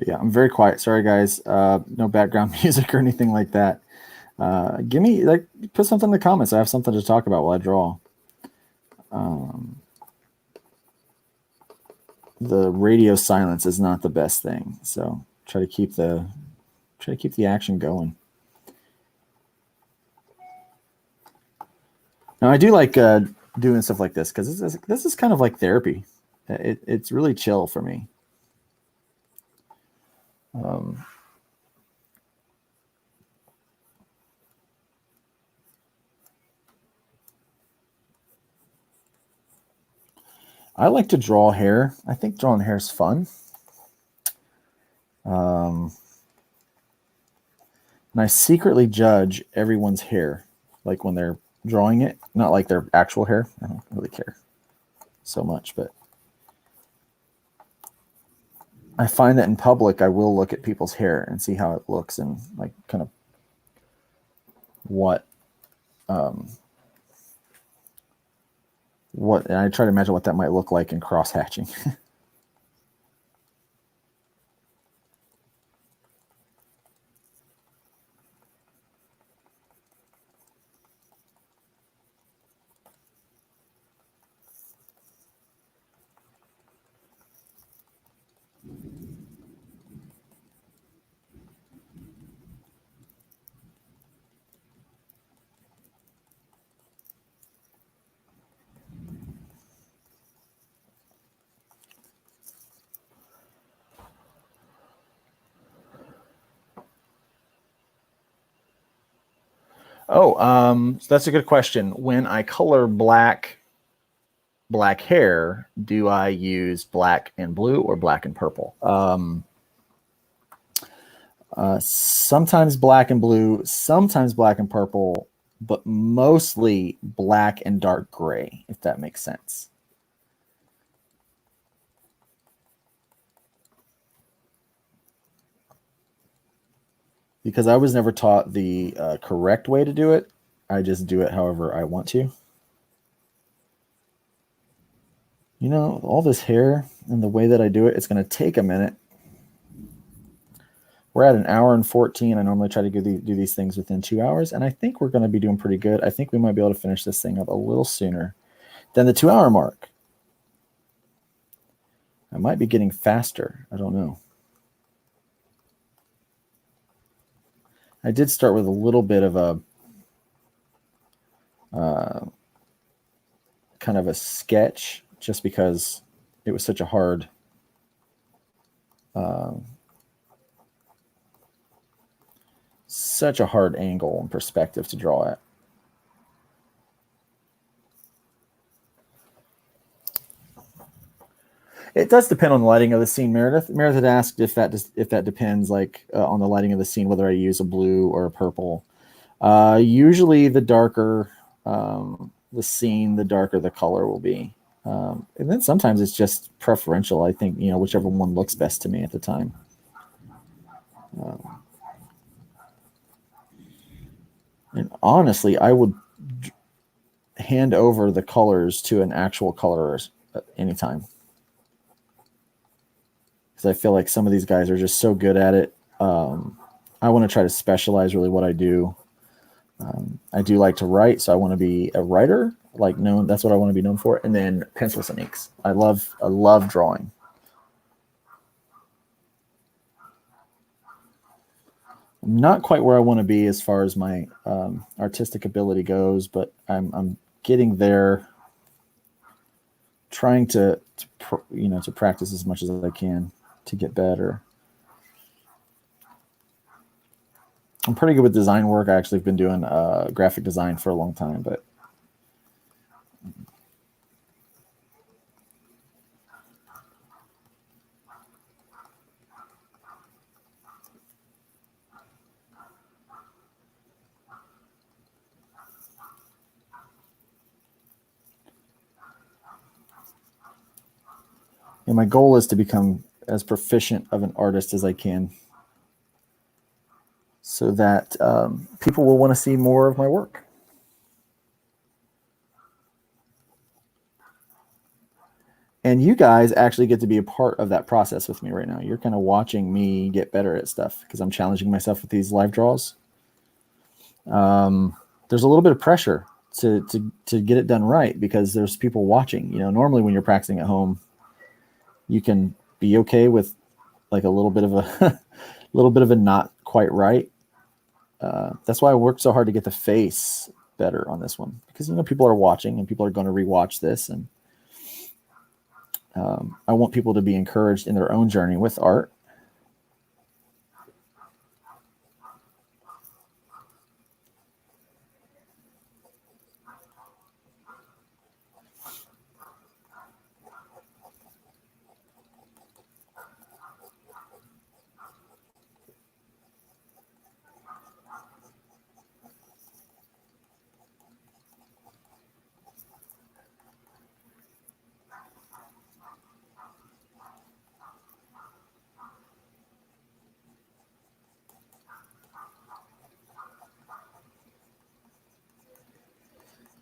Yeah, I'm very quiet. Sorry, guys. No background music or anything like that. Give me, put something in the comments. I have something to talk about while I draw. The radio silence is not the best thing, so try to keep the action going. Now, I do like doing stuff like this because this is kind of like therapy. It's really chill for me. I like to draw hair. I think drawing hair is fun. And I secretly judge everyone's hair, like when they're drawing it, not like their actual hair. I don't really care so much, but I find that in public, I will look at people's hair and see how it looks and like kind of what and I try to imagine what that might look like in cross hatching. So that's a good question. When I color black hair, do I use black and blue or black and purple? Sometimes black and blue, sometimes black and purple, but mostly black and dark gray, if that makes sense. Because I was never taught the correct way to do it. I just do it however I want to. You know, all this hair and the way that I do it, it's going to take a minute. We're at 1 hour and 14. I normally try to do these things within 2 hours, and I think we're going to be doing pretty good. I think we might be able to finish this thing up a little sooner than the 2 hour mark. I might be getting faster. I don't know. I did start with a little bit of a kind of a sketch just because it was such a hard angle and perspective to draw at. It does depend on the lighting of the scene, Meredith. Meredith had asked if that depends, like on the lighting of the scene, whether I use a blue or a purple. Usually, the darker the scene, the darker the color will be. And then sometimes it's just preferential. I think, whichever one looks best to me at the time. And honestly, I would hand over the colors to an actual colorist anytime. Because I feel like some of these guys are just so good at it. I want to try to specialize really what I do. I do like to write, so I want to be a writer, that's what I want to be known for. And then pencils and inks. I love drawing. I'm not quite where I want to be as far as my artistic ability goes, but I'm getting there. Trying to practice as much as I can to get better. I'm pretty good with design work. I actually have been doing graphic design for a long time, but my goal is to become as proficient of an artist as I can, so that people will want to see more of my work. And you guys actually get to be a part of that process with me right now. You're kind of watching me get better at stuff because I'm challenging myself with these live draws. There's a little bit of pressure to get it done right because there's people watching. Normally when you're practicing at home, you can be okay with like a little bit of a not quite right. That's why I worked so hard to get the face better on this one, because people are watching and people are going to rewatch this, and I want people to be encouraged in their own journey with art.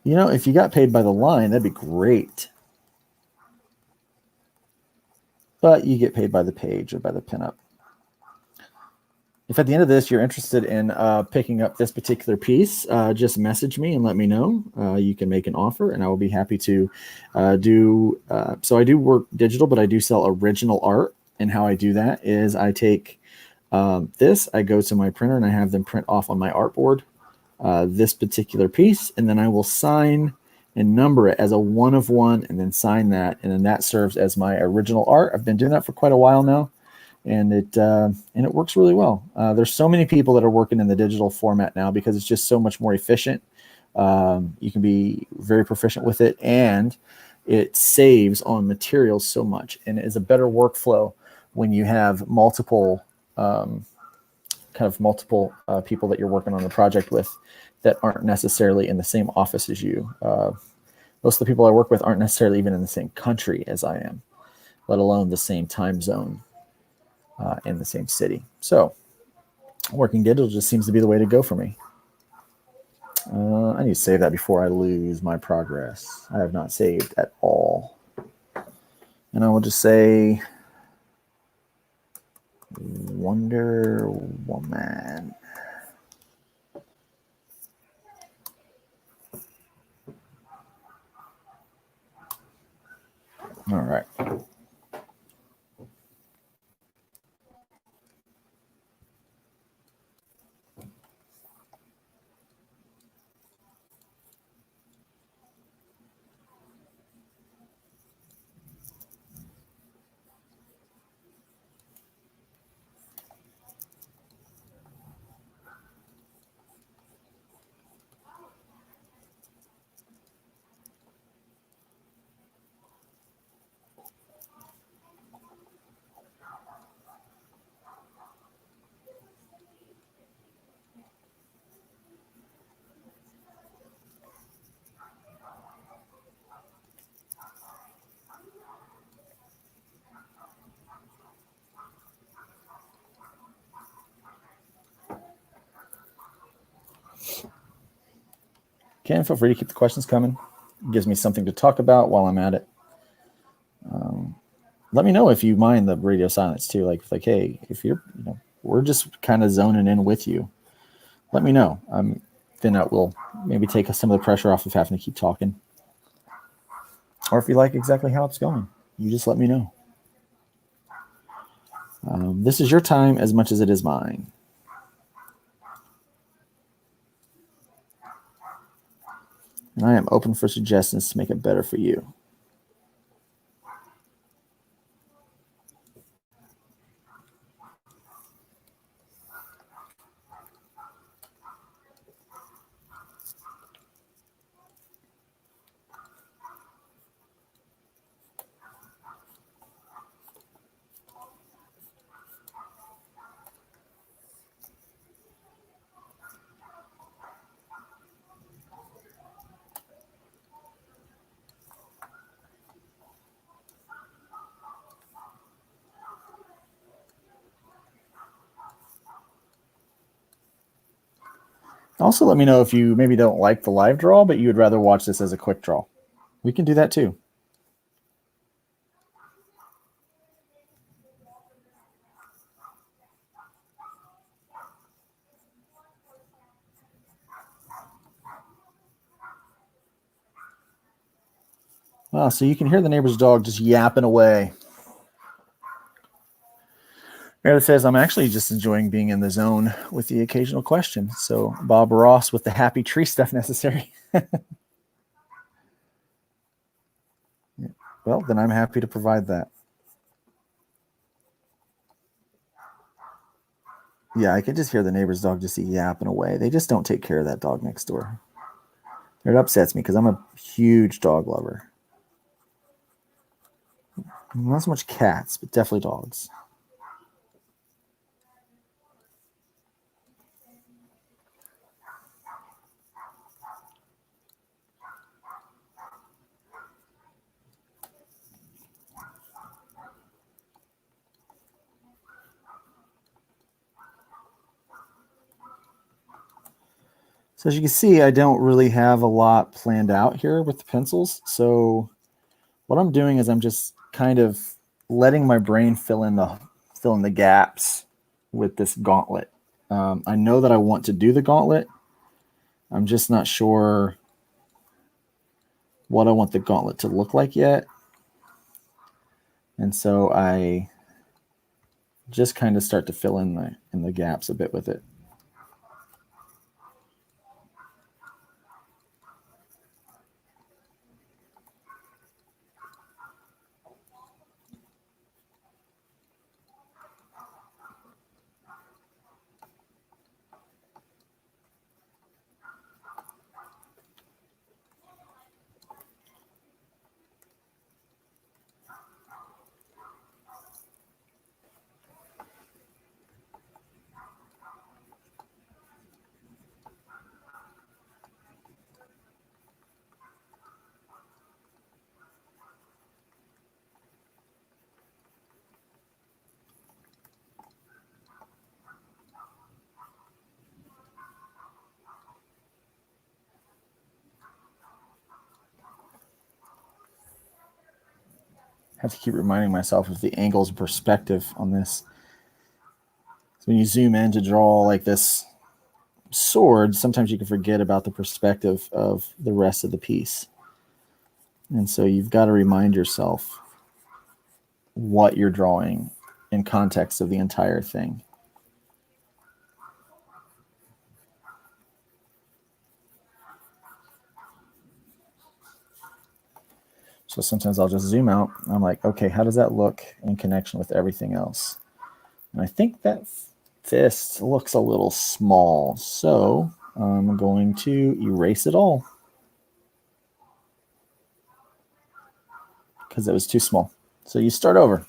If you got paid by the line, that'd be great. But you get paid by the page or by the pinup. If at the end of this you're interested in picking up this particular piece, just message me and let me know. You can make an offer, and I will be happy to do. So I do work digital, but I do sell original art. And how I do that is I take this, I go to my printer, and I have them print off on my artboard this particular piece, and then I will sign and number it as a 1 of 1, and then sign that, and then that serves as my original art. I've been doing that for quite a while now, and it works really well. There's so many people that are working in the digital format now because it's just so much more efficient. You can be very proficient with it, and it saves on materials so much, and it is a better workflow when you have multiple people that you're working on the project with that aren't necessarily in the same office as you. Most of the people I work with aren't necessarily even in the same country as I am, let alone the same time zone in the same city. So working digital just seems to be the way to go for me. I need to save that before I lose my progress. I have not saved at all. And I will just say Wonder Woman. All right. Again, feel free to keep the questions coming. It gives me something to talk about while I'm at it. Let me know if you mind the radio silence too. Like, hey, if you're, we're just kind of zoning in with you. Let me know. Then that will maybe take some of the pressure off of having to keep talking. Or if you like exactly how it's going, you just let me know. This is your time as much as it is mine. And I am open for suggestions to make it better for you. Also, let me know if you maybe don't like the live draw, but you would rather watch this as a quick draw. We can do that too. Wow, so you can hear the neighbor's dog just yapping away. Meredith says, I'm actually just enjoying being in the zone with the occasional question. So Bob Ross with the happy tree stuff necessary. Well, then I'm happy to provide that. Yeah, I can just hear the neighbor's dog just yapping away. They just don't take care of that dog next door. It upsets me because I'm a huge dog lover. Not so much cats, but definitely dogs. So as you can see, I don't really have a lot planned out here with the pencils. So what I'm doing is I'm just kind of letting my brain fill in the gaps with this gauntlet. I know that I want to do the gauntlet. I'm just not sure what I want the gauntlet to look like yet. And so I just kind of start to fill in the gaps a bit with it. I have to keep reminding myself of the angles and perspective on this. So when you zoom in to draw like this sword, sometimes you can forget about the perspective of the rest of the piece. And so you've got to remind yourself what you're drawing in context of the entire thing. So sometimes I'll just zoom out. I'm like, okay, how does that look in connection with everything else? And I think that fist looks a little small. So I'm going to erase it all because it was too small. So you start over.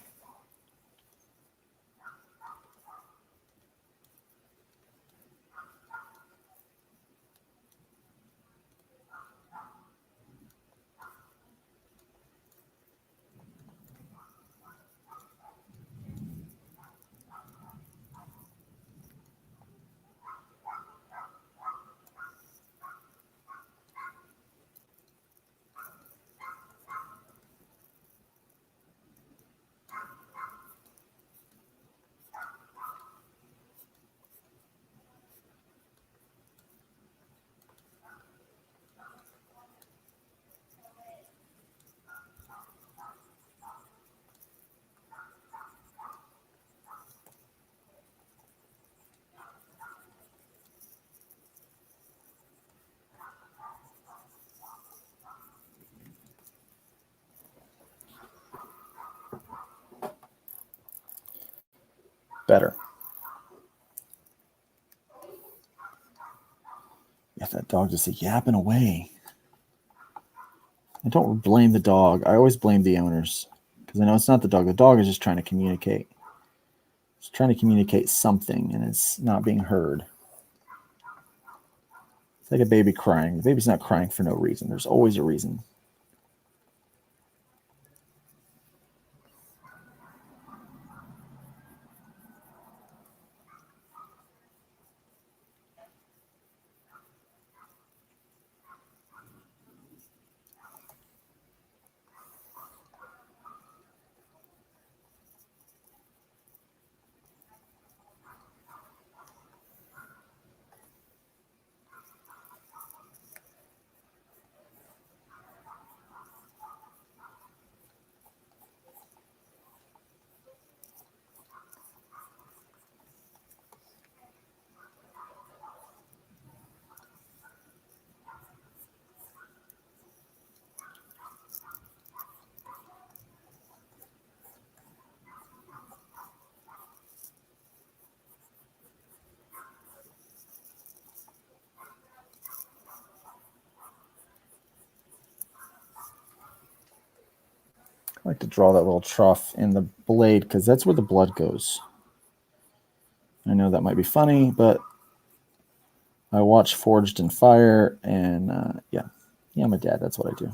better. Yeah, that dog just yapping away. I don't blame the dog. I always blame the owners because I know it's not the dog. The dog is just trying to communicate. It's trying to communicate something, and it's not being heard. It's like a baby crying. The baby's not crying for no reason. There's always a reason. I like to draw that little trough in the blade because that's where the blood goes. I know that might be funny, but I watch Forged in Fire, and yeah, I'm a dad. That's what I do.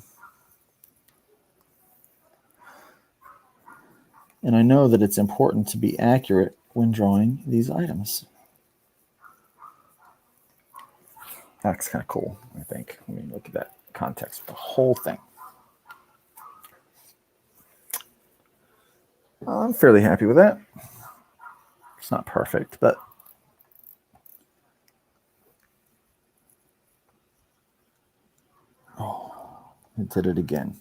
And I know that it's important to be accurate when drawing these items. That's kind of cool, I think. I mean, look at that context, the whole thing. Well, I'm fairly happy with that. It's not perfect, but oh, I did it again.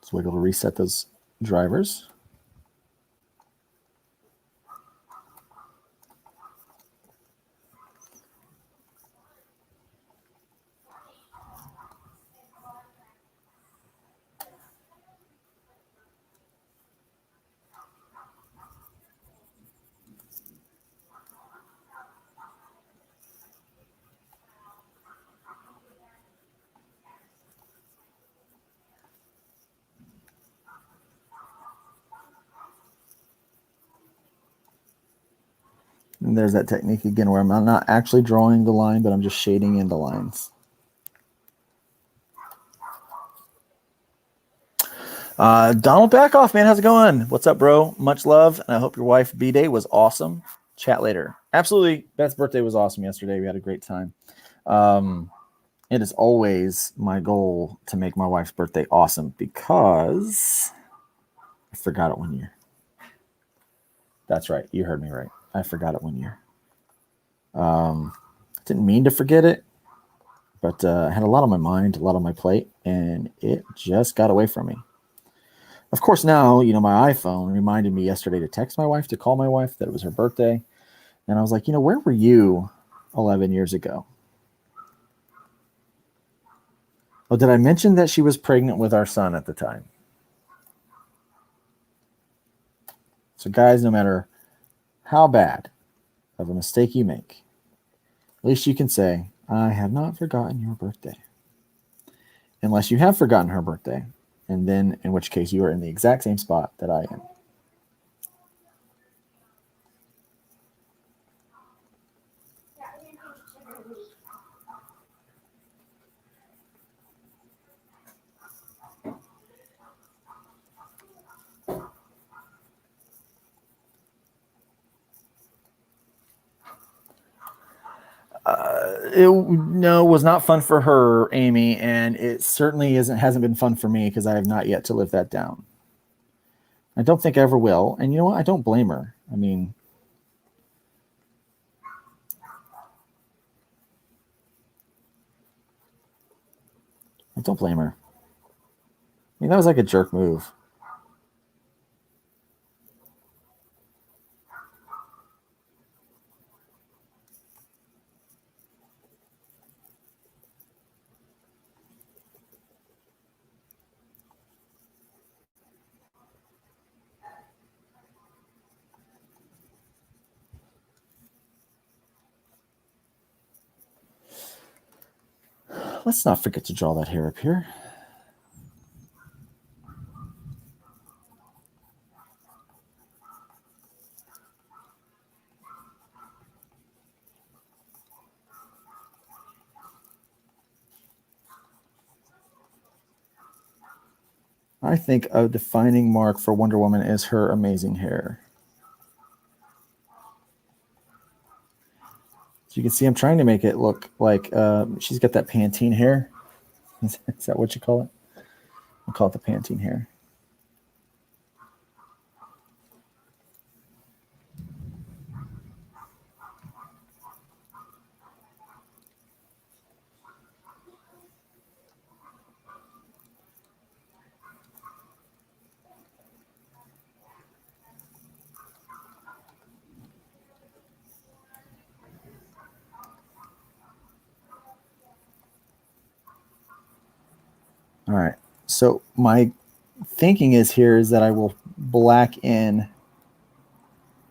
So we're going to reset those drivers. And there's that technique again where I'm not actually drawing the line, but I'm just shading in the lines. Donald Backoff, man, how's it going? What's up, bro? Much love, and I hope your wife B-Day was awesome. Chat later. Absolutely. Beth's birthday was awesome yesterday. We had a great time. It is always my goal to make my wife's birthday awesome because I forgot it one year. That's right. You heard me right. I forgot it one year. Didn't mean to forget it, but I had a lot on my mind, a lot on my plate, and it just got away from me. Of course, now, my iPhone reminded me yesterday to text my wife, to call my wife, that it was her birthday. And I was like, where were you 11 years ago? Oh, did I mention that she was pregnant with our son at the time? So, guys, no matter how bad of a mistake you make, at least you can say, I have not forgotten your birthday. Unless you have forgotten her birthday, and then in which case you are in the exact same spot that I am. It was not fun for her, Amy, and it certainly hasn't been fun for me because I have not yet to live that down. I don't think I ever will, and you know what? I don't blame her. I mean, I don't blame her. I mean, that was like a jerk move. let's not forget to draw that hair up here. I think a defining mark for Wonder Woman is her amazing hair. So you can see I'm trying to make it look like she's got that Pantene hair. Is that what you call it? I'll call it the Pantene hair. All right. So my thinking is here is that I will black in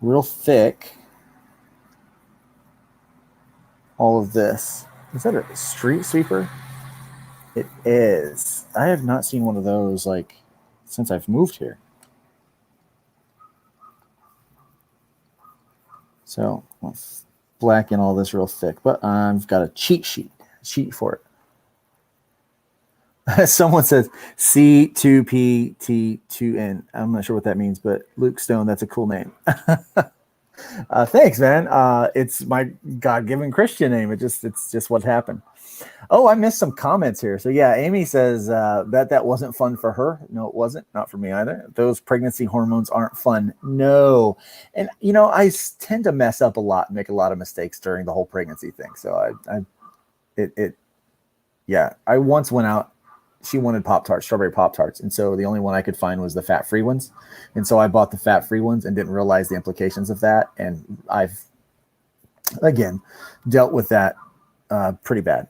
real thick all of this. Is that a street sweeper? It is. I have not seen one of those like since I've moved here. So let's black in all this real thick, but I've got a cheat sheet for it. Someone says C2PT2N. I'm not sure what that means, but Luke Stone, that's a cool name. Thanks, man. It's my God-given Christian name. It's just what happened. Oh, I missed some comments here. So yeah, Amy says that wasn't fun for her. No, it wasn't. Not for me either. Those pregnancy hormones aren't fun. No. And I tend to mess up a lot, make a lot of mistakes during the whole pregnancy thing. So I once went out. She wanted Pop-Tarts, strawberry Pop-Tarts. And so the only one I could find was the fat-free ones. And so I bought the fat-free ones and didn't realize the implications of that. And I've, again, dealt with that pretty bad.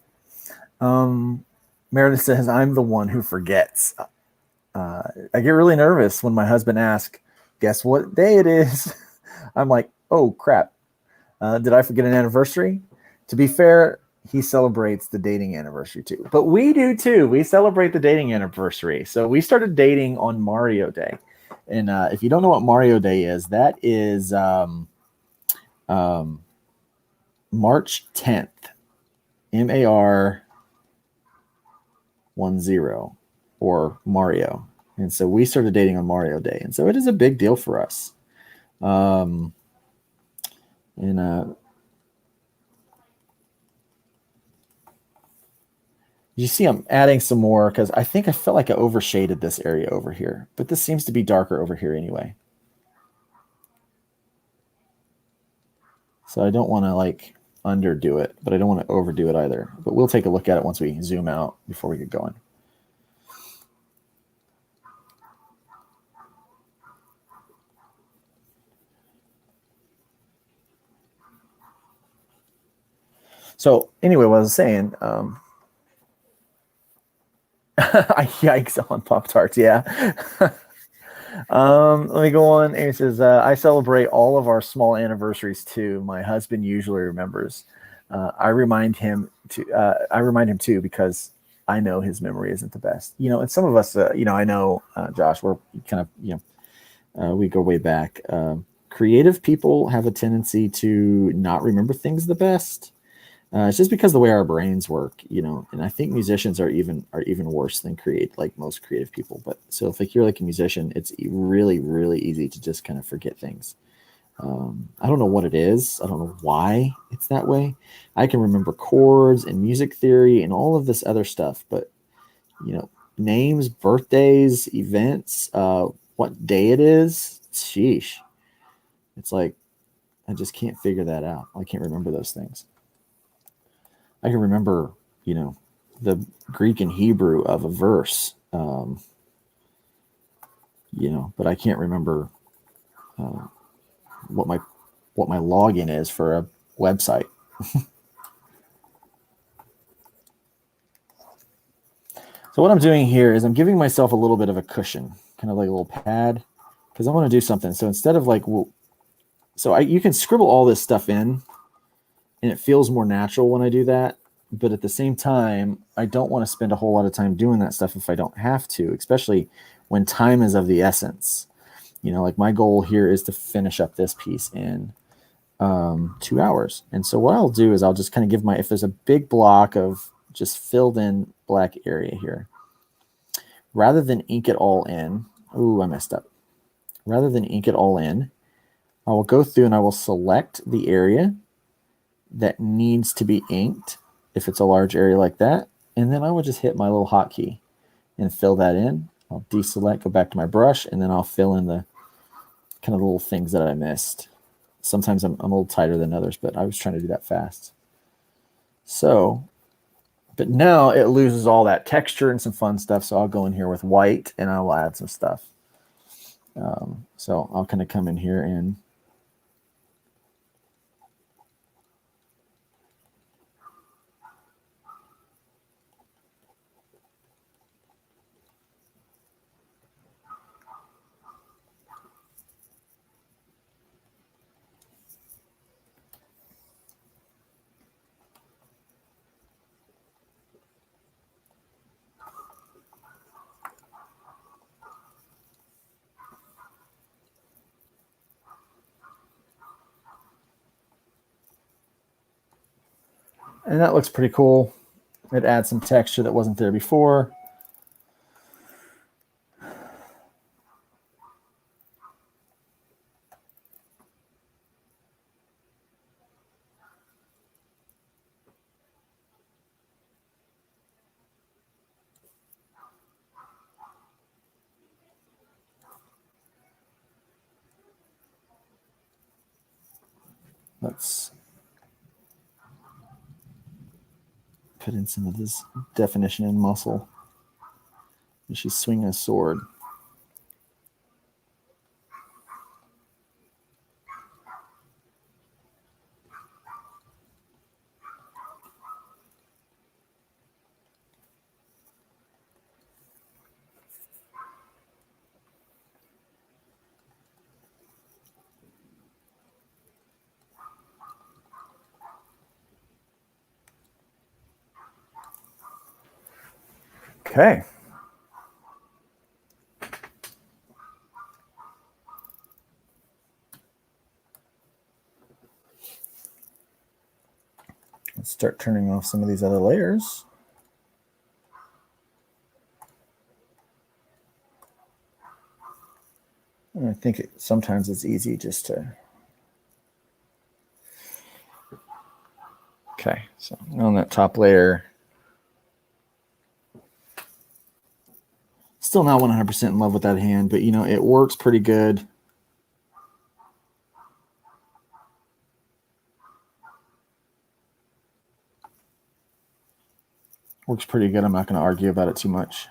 Meredith says, I'm the one who forgets. I get really nervous when my husband asks, guess what day it is? I'm like, oh, crap. Did I forget an anniversary? To be fair, he celebrates the dating anniversary too. But we do too. We celebrate the dating anniversary. So we started dating on Mario Day. And if you don't know what Mario Day is, that is March 10th. MAR 10 or Mario. And so we started dating on Mario Day. And so it is a big deal for us. You see I'm adding some more because I think I felt like I overshaded this area over here. But this seems to be darker over here anyway. So I don't want to like underdo it, but I don't want to overdo it either. But we'll take a look at it once we zoom out before we get going. So anyway, what I was saying, I yikes on Pop-Tarts, yeah. Let me go on. Amy says, I celebrate all of our small anniversaries too. My husband usually remembers. I remind him too because I know his memory isn't the best. And some of us, I know, Josh, we're kind of, we go way back. Creative people have a tendency to not remember things the best. It's just because of the way our brains work, and I think musicians are even worse than most creative people. But so if you're like a musician, it's really, really easy to just kind of forget things. I don't know what it is. I don't know why it's that way. I can remember chords and music theory and all of this other stuff, but names, birthdays, events, what day it is, sheesh. It's like I just can't figure that out. I can't remember those things. I can remember, the Greek and Hebrew of a verse, but I can't remember what my login is for a website. So what I'm doing here is I'm giving myself a little bit of a cushion, kind of like a little pad, because I want to do something. So instead of you can scribble all this stuff in, and it feels more natural when I do that. But at the same time, I don't want to spend a whole lot of time doing that stuff if I don't have to, especially when time is of the essence. Like my goal here is to finish up this piece in 2 hours. And so what I'll do is I'll just kind of give if there's a big block of just filled in black area here, rather than ink it all in. Ooh, I messed up. Rather than ink it all in, I will go through and I will select the area that needs to be inked if it's a large area like that. And then I will just hit my little hotkey and fill that in. I'll deselect, go back to my brush, and then I'll fill in the kind of little things that I missed. Sometimes I'm a little tighter than others, but I was trying to do that fast. So, but now it loses all that texture and some fun stuff. So I'll go in here with white and I'll add some stuff. So I'll kind of come in here and that looks pretty cool. It adds some texture that wasn't there before. Let's put in some of this definition and muscle. She's swinging a sword. Okay. Let's start turning off some of these other layers. And I think sometimes it's easy just to... Okay, so on that top layer, still not 100% in love with that hand, but it works pretty good. Works pretty good. I'm not going to argue about it too much.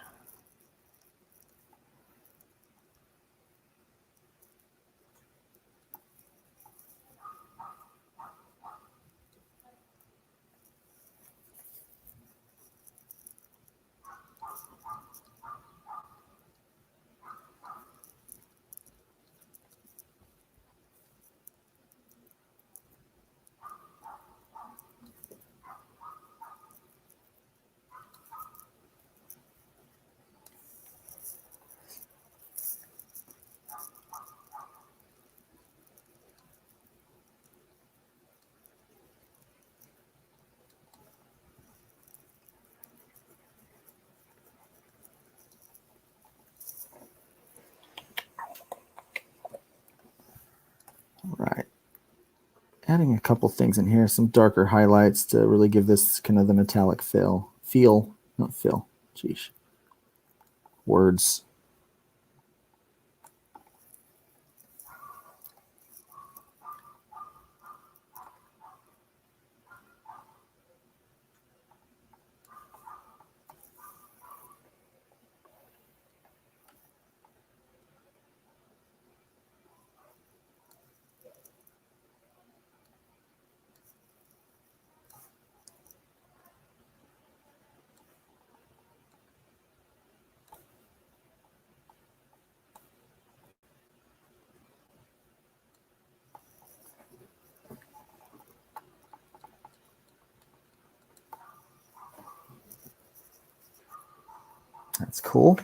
Right. Adding a couple things in here, some darker highlights to really give this kind of the metallic feel, not feel, geez, words. That's cool.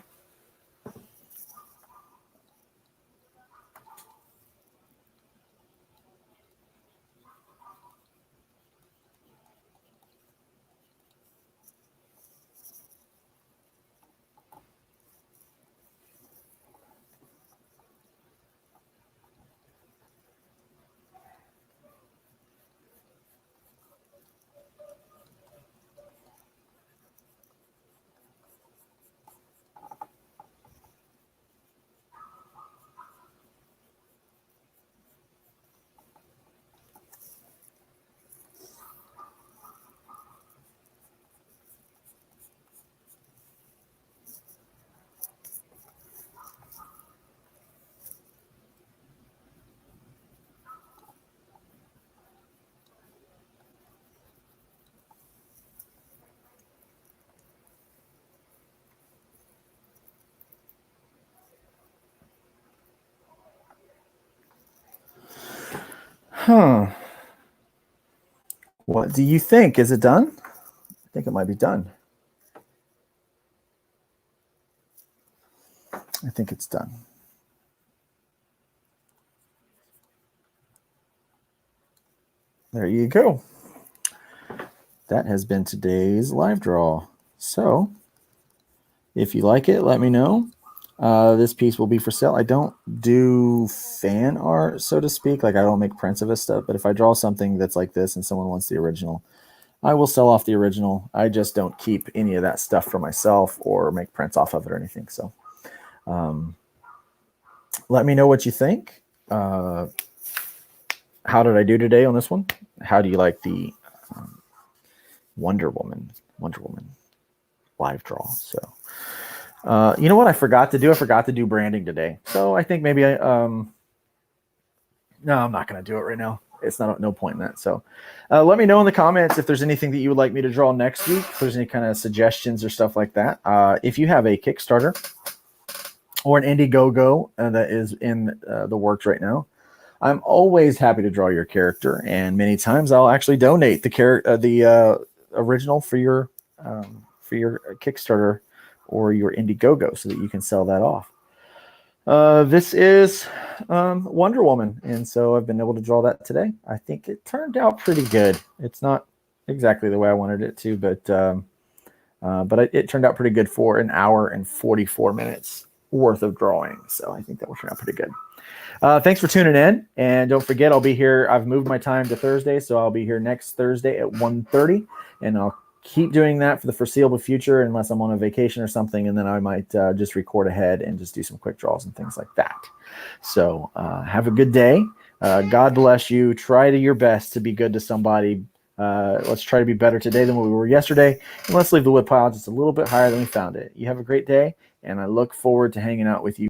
Huh. What do you think? Is it done? I think it might be done. I think it's done. There you go. That has been today's live draw. So if you like it, let me know. This piece will be for sale. I don't do fan art, so to speak. Like I don't make prints of this stuff. But if I draw something that's like this and someone wants the original, I will sell off the original. I just don't keep any of that stuff for myself or make prints off of it or anything. So let me know what you think. How did I do today on this one? How do you like the Wonder Woman live draw? So you know what I forgot to do? I forgot to do branding today. So I think maybe no, I'm not going to do it right now. It's no point in that. So let me know in the comments if there's anything that you would like me to draw next week, if there's any kind of suggestions or stuff like that. If you have a Kickstarter or an Indiegogo that is in the works right now, I'm always happy to draw your character, and many times I'll actually donate the original for your Kickstarter or your Indiegogo so that you can sell that off. This is Wonder Woman, and so I've been able to draw that today. I think it turned out pretty good. It's not exactly the way I wanted it to, but it turned out pretty good for an hour and 44 minutes worth of drawing. So I think that will turn out pretty good. Thanks for tuning in, and don't forget, I'll be here. I've moved my time to Thursday, so I'll be here next Thursday at 1:30, and I'll keep doing that for the foreseeable future unless I'm on a vacation or something, and then I might just record ahead and just do some quick draws and things like that. So have a good day. God bless you. Try to your best to be good to somebody. Let's try to be better today than we were yesterday, and let's leave the wood pile just a little bit higher than we found it. You have a great day, and I look forward to hanging out with you